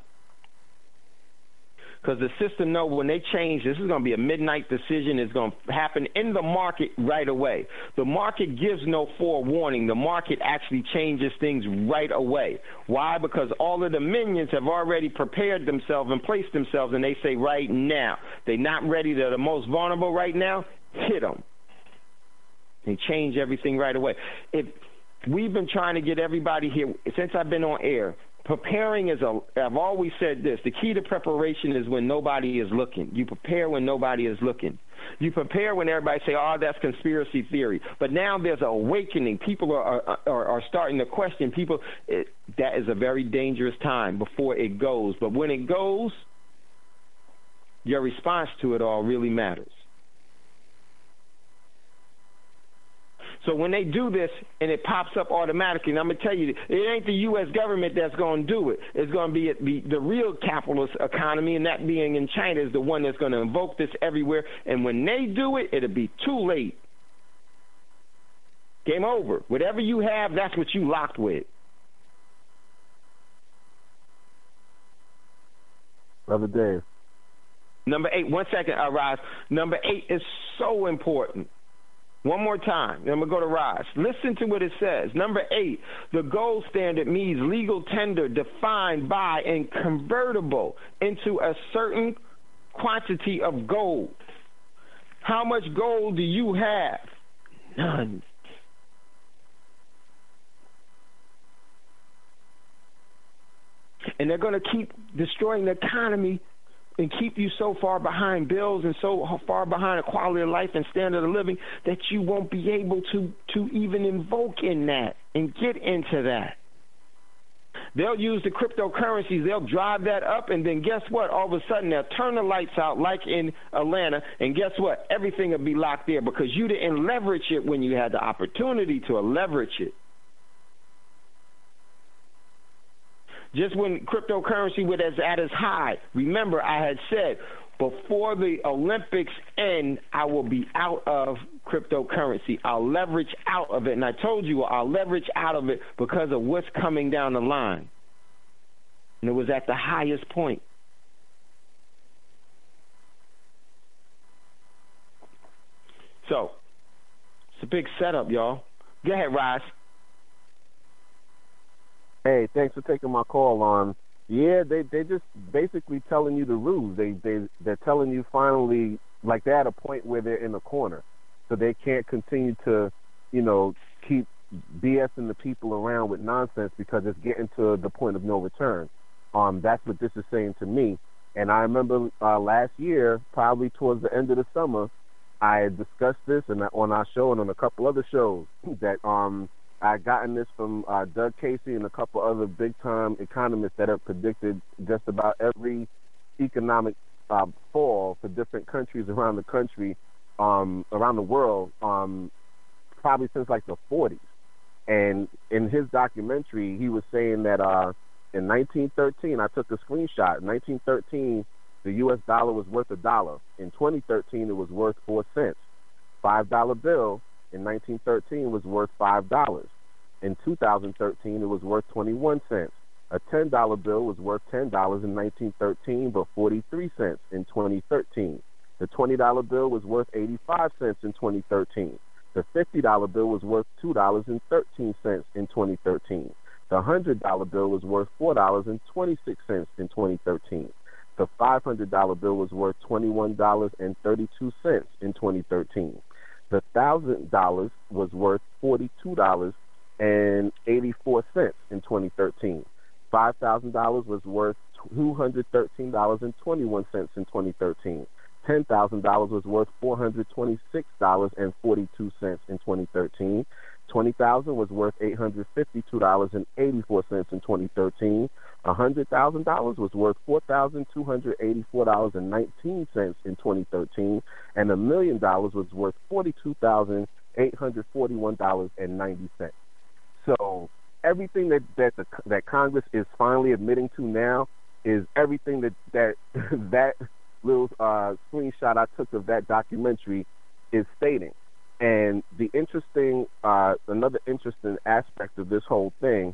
Speaker 5: Because the system knows when they change, this is going to be a midnight decision. It's going to happen in the market right away. The market gives no forewarning. The market actually changes things right away. Why? Because all of the minions have already prepared themselves and placed themselves, and they say right now. They're not ready. They're the most vulnerable right now. Hit them. They change everything right away. We've been trying to get everybody here since I've been on air. Preparing I've always said this, the key to preparation is when nobody is looking. You prepare when nobody is looking. You prepare when everybody say, oh, that's conspiracy theory. But now there's an awakening. People are starting to question. That is a very dangerous time before it goes. But when it goes, your response to it all really matters. So when they do this and it pops up automatically, and I'm going to tell you, it ain't the U.S. government that's going to do it. It's going to be the real capitalist economy, and that being in China is the one that's going to invoke this everywhere. And when they do it, it'll be too late. Game over. Whatever you have, that's what you locked with.
Speaker 6: Brother Dave.
Speaker 5: Number 8, 1 second, Rise. Number 8 is so important. One more time, then we'll go to Rise. Listen to what it says. Number 8, the gold standard means legal tender defined by and convertible into a certain quantity of gold. How much gold do you have? None. And they're going to keep destroying the economy and keep you so far behind bills and so far behind a quality of life and standard of living that you won't be able to even invoke in that and get into that. They'll use the cryptocurrencies. They'll drive that up, and then guess what? All of a sudden, they'll turn the lights out like in Atlanta, and guess what? Everything will be locked there because you didn't leverage it when you had the opportunity to leverage it. Just when cryptocurrency was at its high, remember I had said, before the Olympics end, I will be out of cryptocurrency. I'll leverage out of it. And I told you I'll leverage out of it because of what's coming down the line. And it was at the highest point. So, it's a big setup, y'all. Go ahead, Roz.
Speaker 6: Hey, thanks for taking my call. Yeah, they just basically telling you the rules. They're telling you finally, like they're at a point where they're in a corner, so they can't continue to, keep BSing the people around with nonsense because it's getting to the point of no return. That's what this is saying to me. And I remember last year, probably towards the end of the summer, I had discussed this and on our show and on a couple other shows that I had gotten this from Doug Casey and a couple other big-time economists that have predicted just about every economic fall for different countries around the country, around the world, probably since like the 40s. And in his documentary, he was saying that in 1913, I took a screenshot. In 1913, the U.S. dollar was worth $1. In 2013, it was worth 4 cents. $5 bill in 1913 was worth $5. In 2013, it was worth 21 cents. A $10 bill was worth $10 in 1913, but 43 cents in 2013. The $20 bill was worth 85 cents in 2013. The $50 bill was worth $2.13 in 2013. The $100 bill was worth $4.26 in 2013. The $500 bill was worth $21.32 in 2013. The $1,000 was worth $42.84 in 2013. $5,000 was worth $213.21 in 2013. $10,000 was worth $426.42 in 2013. $20,000 was worth $852.84 in 2013. $100,000 was worth $4,284.19 in 2013, and $1 million was worth $42,841.90. So everything that Congress is finally admitting to now is everything that little screenshot I took of that documentary is stating. And the another interesting aspect of this whole thing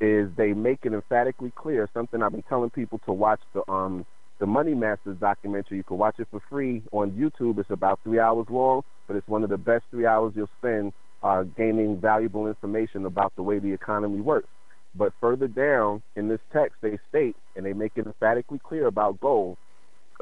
Speaker 6: is they make it emphatically clear, something I've been telling people to watch the Money Masters documentary. You can watch it for free on YouTube. It's about 3 hours long, but it's one of the best 3 hours you'll spend gaining valuable information about the way the economy works. But further down in this text, they state, and they make it emphatically clear about gold.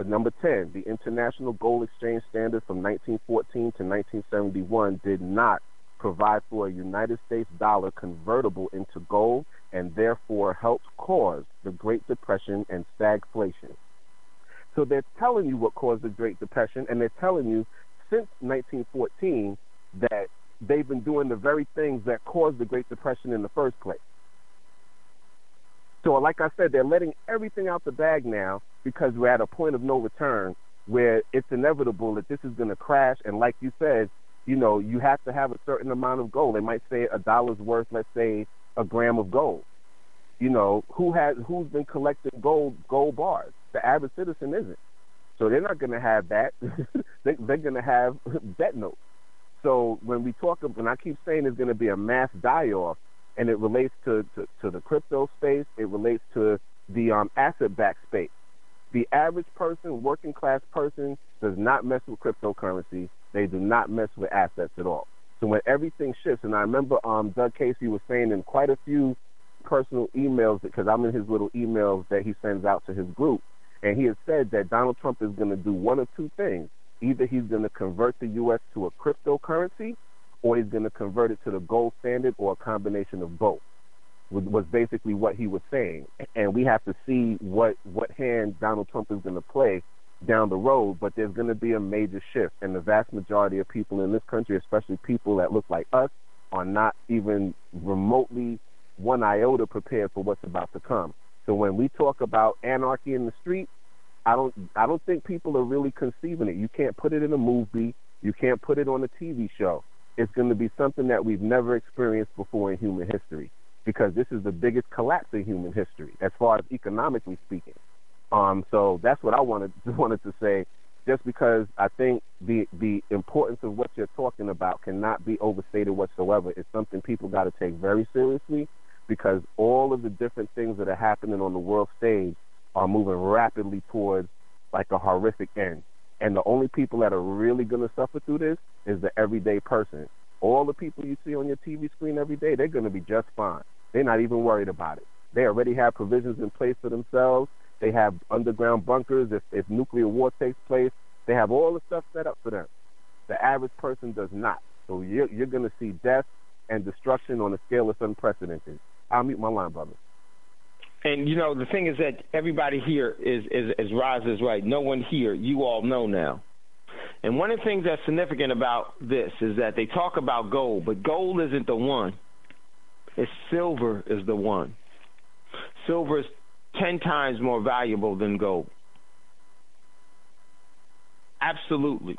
Speaker 6: Number 10, the International Gold Exchange Standard from 1914 to 1971 did not provide for a United States dollar convertible into gold, and therefore helped cause the Great Depression and stagflation. So they're telling you what caused the Great Depression, and they're telling you since 1914 that they've been doing the very things that caused the Great Depression in the first place. So like I said, they're letting everything out the bag now because we're at a point of no return where it's inevitable that this is going to crash. And like you said, you have to have a certain amount of gold. They might say $1 worth, let's say, a gram of gold. Who's been collecting gold bars? The average citizen isn't. So they're not going to have that. They're going to have bet notes. So when we talk, and I keep saying there's going to be a mass die-off, and it relates to the crypto space, it relates to the asset-backed space. The average person, working-class person, does not mess with cryptocurrency. They do not mess with assets at all. So when everything shifts, and I remember Doug Casey was saying in quite a few personal emails, because I'm in his little emails that he sends out to his group, and he has said that Donald Trump is going to do one of two things. Either he's going to convert the U.S. to a cryptocurrency, or he's going to convert it to the gold standard, or a combination of both, was basically what he was saying. And we have to see what hand Donald Trump is going to play down the road, but there's going to be a major shift, and the vast majority of people in this country, especially people that look like us, are not even remotely one iota prepared for what's about to come. So when we talk about anarchy in the street, I don't think people are really conceiving it. You can't put it in a movie. You can't put it on a TV show. It's going to be something that we've never experienced before in human history, because this is the biggest collapse in human history as far as economically speaking. So that's what I wanted to say, just because I think the importance of what you're talking about cannot be overstated whatsoever. It's something people got to take very seriously, because all of the different things that are happening on the world stage are moving rapidly towards like a horrific end. And the only people that are really going to suffer through this is the everyday person. All the people you see on your TV screen every day, they're going to be just fine. They're not even worried about it. They already have provisions in place for themselves. They have underground bunkers. If nuclear war takes place, they have all the stuff set up for them. The average person does not. So you're going to see death and destruction on a scale that's unprecedented. I'll mute my line, brother.
Speaker 5: And, you know, the thing is that everybody here is Roz is right. No one here, you all know now. And one of the things that's significant about this is that they talk about gold, but gold isn't the one. It's silver is the one. Silver is 10 times more valuable than gold. Absolutely.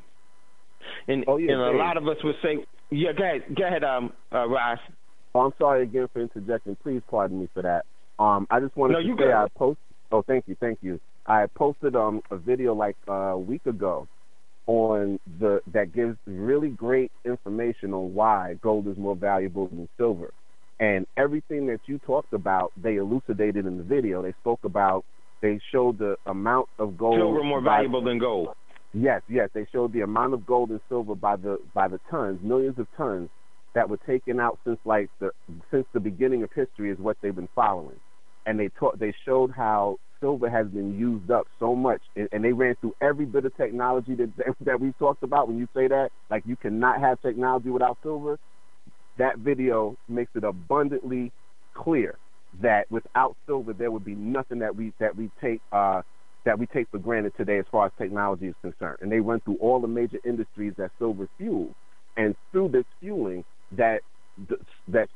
Speaker 5: And a lot of us would say, yeah, go ahead, Roz.
Speaker 6: Oh, I'm sorry again for interjecting. Please pardon me for that. I just wanted to say I posted. Oh, thank you. I posted a video like a week ago on that gives really great information on why gold is more valuable than silver, and everything that you talked about, they elucidated in the video. They showed the amount of gold.
Speaker 5: Silver more valuable than gold.
Speaker 6: Yes. They showed the amount of gold and silver by the tons, millions of tons that were taken out since the beginning of history is what they've been following. And they showed how silver has been used up so much, and they ran through every bit of technology that we've talked about. When you say that, like you cannot have technology without silver, that video makes it abundantly clear that without silver there would be nothing that we take for granted today as far as technology is concerned. And they run through all the major industries that silver fuels, and through this fueling that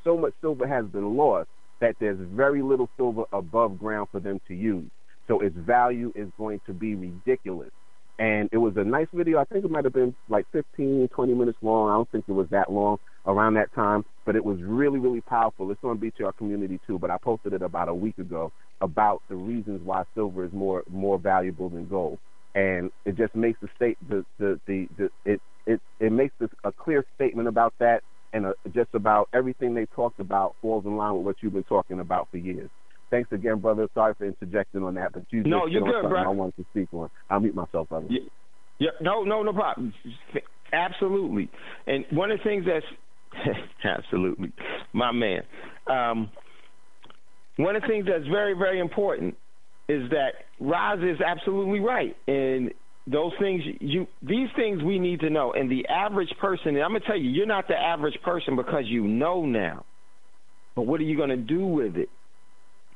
Speaker 6: so much silver has been lost that there's very little silver above ground for them to use. So its value is going to be ridiculous. And it was a nice video. I think it might have been like 15, 20 minutes long. I don't think it was that long around that time, but it was really, really powerful. It's on BTR Community too, but I posted it about a week ago about the reasons why silver is more valuable than gold. And it just makes it makes a clear statement about that. And just about everything they talked about falls in line with what you've been talking about for years. Thanks again, brother. Sorry for interjecting on that, but you're good, bro. I wanted to speak on. I'll mute myself, brother.
Speaker 5: Yeah, no problem. Absolutely. And one of the things that's absolutely, my man. One of the things that's very, very important is that Roz is absolutely right, and those things these things we need to know. And the average person, and I'm going to tell you, you're not the average person because you know now. But what are you going to do with it?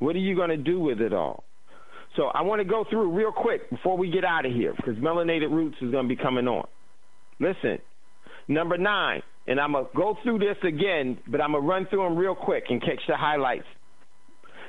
Speaker 5: What are you going to do with it all? So I want to go through real quick before we get out of here, because Melanated Roots is going to be coming on. Listen, number 9, and I'm going to go through this again, but I'm going to run through them real quick and catch the highlights.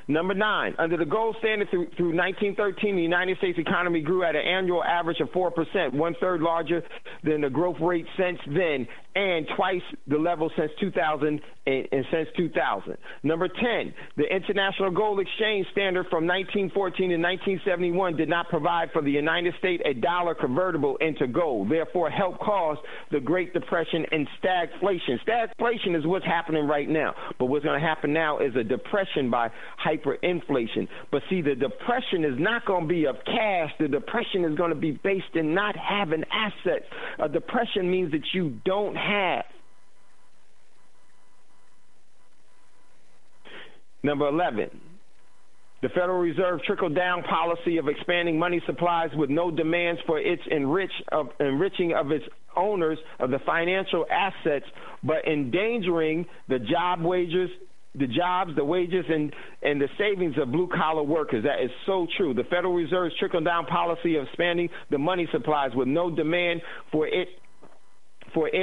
Speaker 5: Number 9, under the gold standard through 1913, the United States economy grew at an annual average of 4%, one-third larger than the growth rate since then, and twice the level since 2000 and since 2000. Number 10, the International Gold Exchange Standard from 1914 to 1971 did not provide for the United States a dollar convertible into gold, therefore helped cause the Great Depression and stagflation. Stagflation is what's happening right now, but what's going to happen now is a depression by hyperinflation. But see, the depression is not going to be of cash. The depression is going to be based in not having assets. A depression means that you don't have. Number 11, the Federal Reserve trickle-down policy of expanding money supplies with no demands for its enriching of its owners of the financial assets, but endangering the wages, and the savings of blue-collar workers. That is so true. The Federal Reserve's trickle-down policy of expanding the money supplies with no demand for it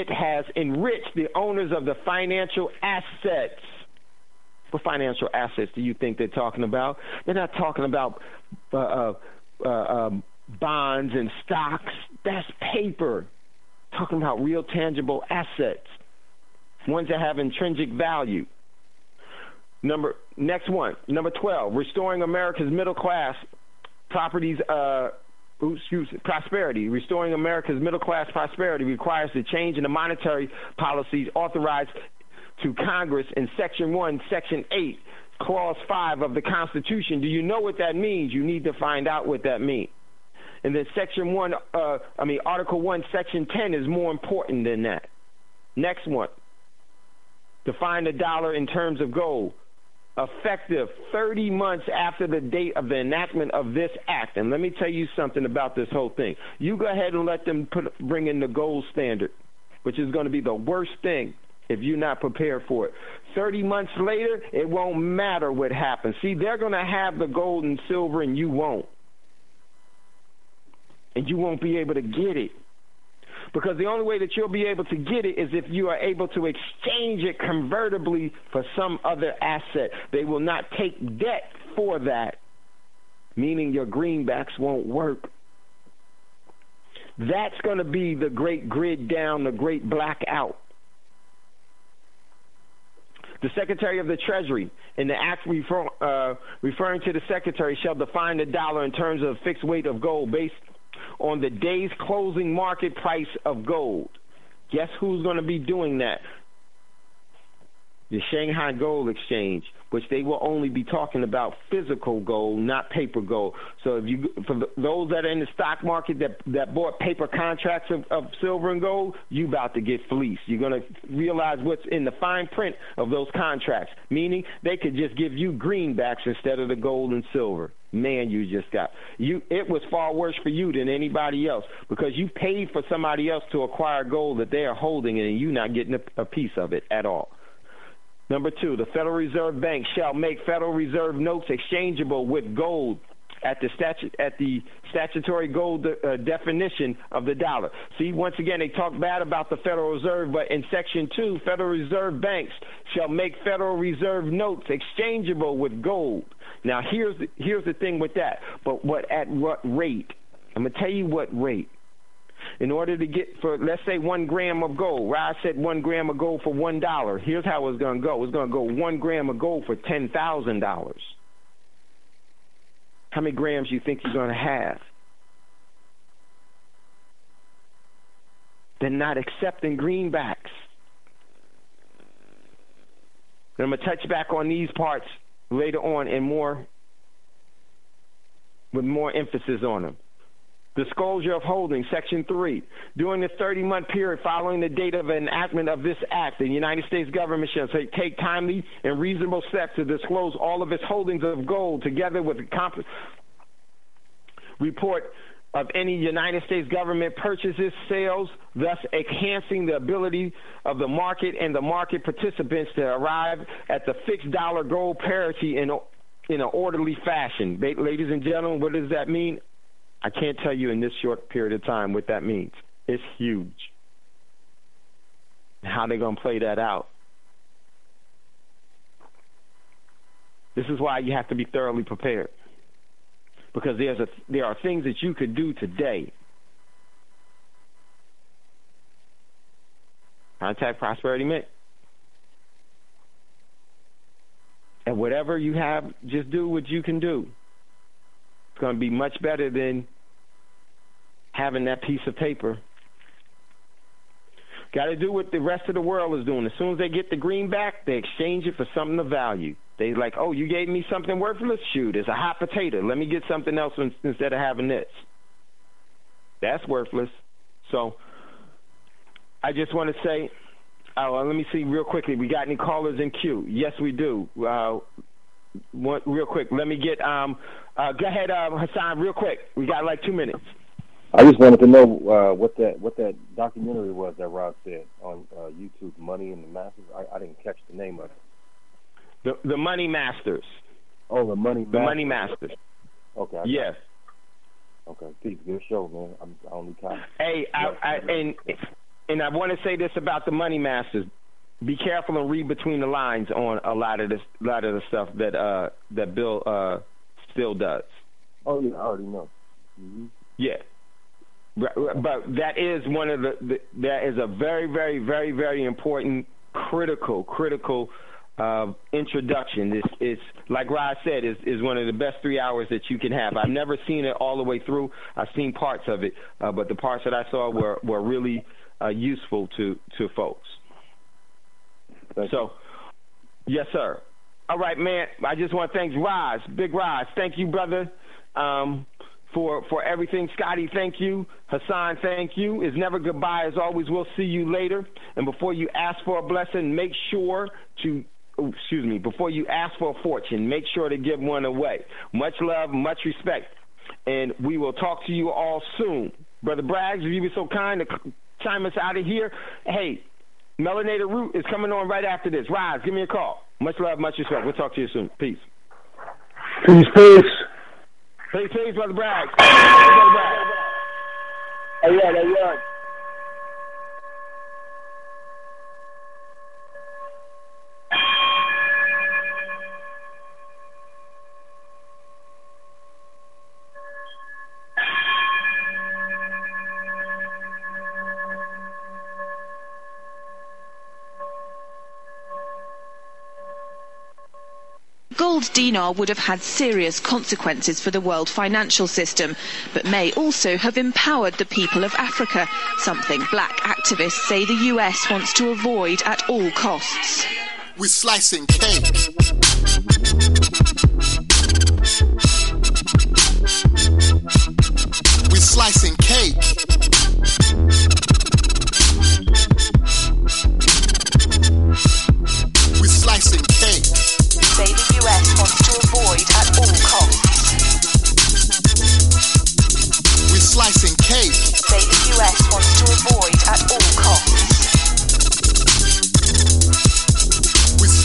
Speaker 5: has enriched the owners of the financial assets. What financial assets do you think they're talking about? They're not talking about bonds and stocks. That's paper. Talking about real tangible assets, ones that have intrinsic value. Next one, number 12, restoring America's middle class prosperity. Restoring America's middle class prosperity requires the change in the monetary policies authorized to Congress in Section 1, Section 8, Clause 5 of the Constitution. Do you know what that means? You need to find out what that means. And then Article 1, Section 10 is more important than that. Next one. Define the dollar in terms of gold. Effective 30 months after the date of the enactment of this act. And let me tell you something about this whole thing. You go ahead and let them bring in the gold standard, which is going to be the worst thing if you're not prepared for it. 30 months later, it won't matter what happens. See, they're going to have the gold and silver and you won't. And you won't be able to get it. Because the only way that you'll be able to get it is if you are able to exchange it convertibly for some other asset. They will not take debt for that, meaning your greenbacks won't work. That's going to be the great grid down, the great blackout. The Secretary of the Treasury, in the act referring to the Secretary, shall define the dollar in terms of a fixed weight of gold based on the day's closing market price of gold. Guess who's going to be doing that? The Shanghai Gold Exchange, which they will only be talking about physical gold, not paper gold. So for those that are in the stock market that bought paper contracts of silver and gold, you about to get fleeced. You're going to realize what's in the fine print of those contracts, meaning they could just give you greenbacks instead of the gold and silver. Man, you just got it was far worse for you than anybody else because you paid for somebody else to acquire gold that they are holding and you're not getting a piece of it at all. Number 2, the Federal Reserve Bank shall make Federal Reserve notes exchangeable with gold at the statutory gold definition of the dollar. See, once again, they talk bad about the Federal Reserve, but in Section 2, Federal Reserve banks shall make Federal Reserve notes exchangeable with gold. Now, here's the thing with that. But at what rate? I'm going to tell you what rate. In order to get, for let's say 1 gram of gold, Rod said 1 gram of gold for $1. Here's how it's going to go. It's going to go 1 gram of gold for $10,000. How many grams do you think you're going to have? They're not accepting greenbacks. And I'm going to touch back on these parts later on and with more emphasis on them. Disclosure of holdings, Section 3. During the 30-month period following the date of enactment of this act, the United States government shall take timely and reasonable steps to disclose all of its holdings of gold together with a report of any United States government purchases, sales, thus enhancing the ability of the market and the market participants to arrive at the fixed dollar gold parity in an orderly fashion. Ladies and gentlemen, what does that mean? I can't tell you in this short period of time what that means. It's huge. How they're going to play that out. This is why you have to be thoroughly prepared. Because there are things that you could do today. Contact Prosperity Mint. And whatever you have, just do what you can do. It's going to be much better than having that piece of paper. Got to do what the rest of the world is doing. As soon as they get the greenback, they exchange it for something of value. They like, oh, you gave me something worthless? Shoot, it's a hot potato. Let me get something else instead of having this. That's worthless. So I just want to say, let me see real quickly. We got any callers in queue? Yes, we do. Real quick, let me get go ahead, Hassan, real quick. We got like 2 minutes.
Speaker 11: I just wanted to know what that documentary was that Rod said on YouTube, Money and the Masters. I didn't catch the name of it.
Speaker 5: The Money Masters.
Speaker 11: Oh, the Money Masters.
Speaker 5: The Money Masters.
Speaker 11: Okay.
Speaker 5: Yes.
Speaker 11: Okay. Peace. Good show, man. I only time.
Speaker 5: Hey, and I want to say this about the Money Masters. be careful and read between the lines on a lot of the stuff that Bill still does.
Speaker 11: Oh yeah, I already know. Mm-hmm.
Speaker 5: Yeah, but that is one of that is a very, very, very, very important, critical introduction. It's like Rod said, is one of the best 3 hours that you can have. I've never seen it all the way through. I've seen parts of it, but the parts that I saw were really useful to folks. So, yes, sir. All right, man. I just want to thank Roz, Big Roz. Thank you, brother, for everything. Scotty, thank you. Hassan, thank you. It's never goodbye. As always, we'll see you later. And before you ask for a blessing, make sure to, before you ask for a fortune, make sure to give one away. Much love, much respect. And we will talk to you all soon. Brother Braggs, if you be so kind to chime us out of here. Hey, Melanated Root is coming on right after this. Rise, give me a call. Much love, much respect. We'll talk to you soon. Peace.
Speaker 12: Peace.
Speaker 5: Peace, Brother Braggs. Brother Braggs.
Speaker 12: Hey, yeah.
Speaker 3: Gold dinar would have had serious consequences for the world financial system, but may also have empowered the people of Africa, something black activists say the US wants to avoid at all costs.
Speaker 4: We're slicing cake. We're slicing cake. We're slicing cake.
Speaker 3: Say the US wants to avoid at all costs.
Speaker 4: We're slicing cake.
Speaker 3: Say the US wants to avoid at all costs.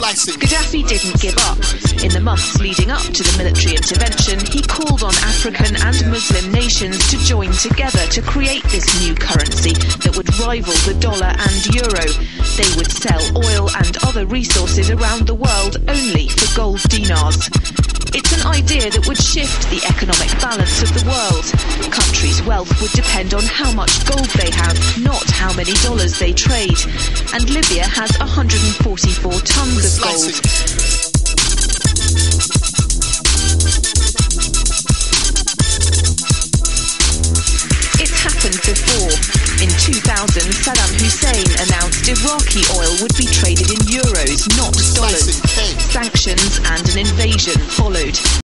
Speaker 3: Gaddafi didn't give up. In the months leading up to the military intervention, he called on African and Muslim nations to join together to create this new currency that would rival the dollar and euro. They would sell oil and other resources around the world only for gold dinars. It's an idea that would shift the economic balance of the world. Countries' wealth would depend on how much gold they have, not how many dollars they trade. And Libya has 144 tons of gold. It's happened before. In 2000, Saddam Hussein announced Iraqi oil would be traded in euros, not dollars. Sanctions and an invasion followed.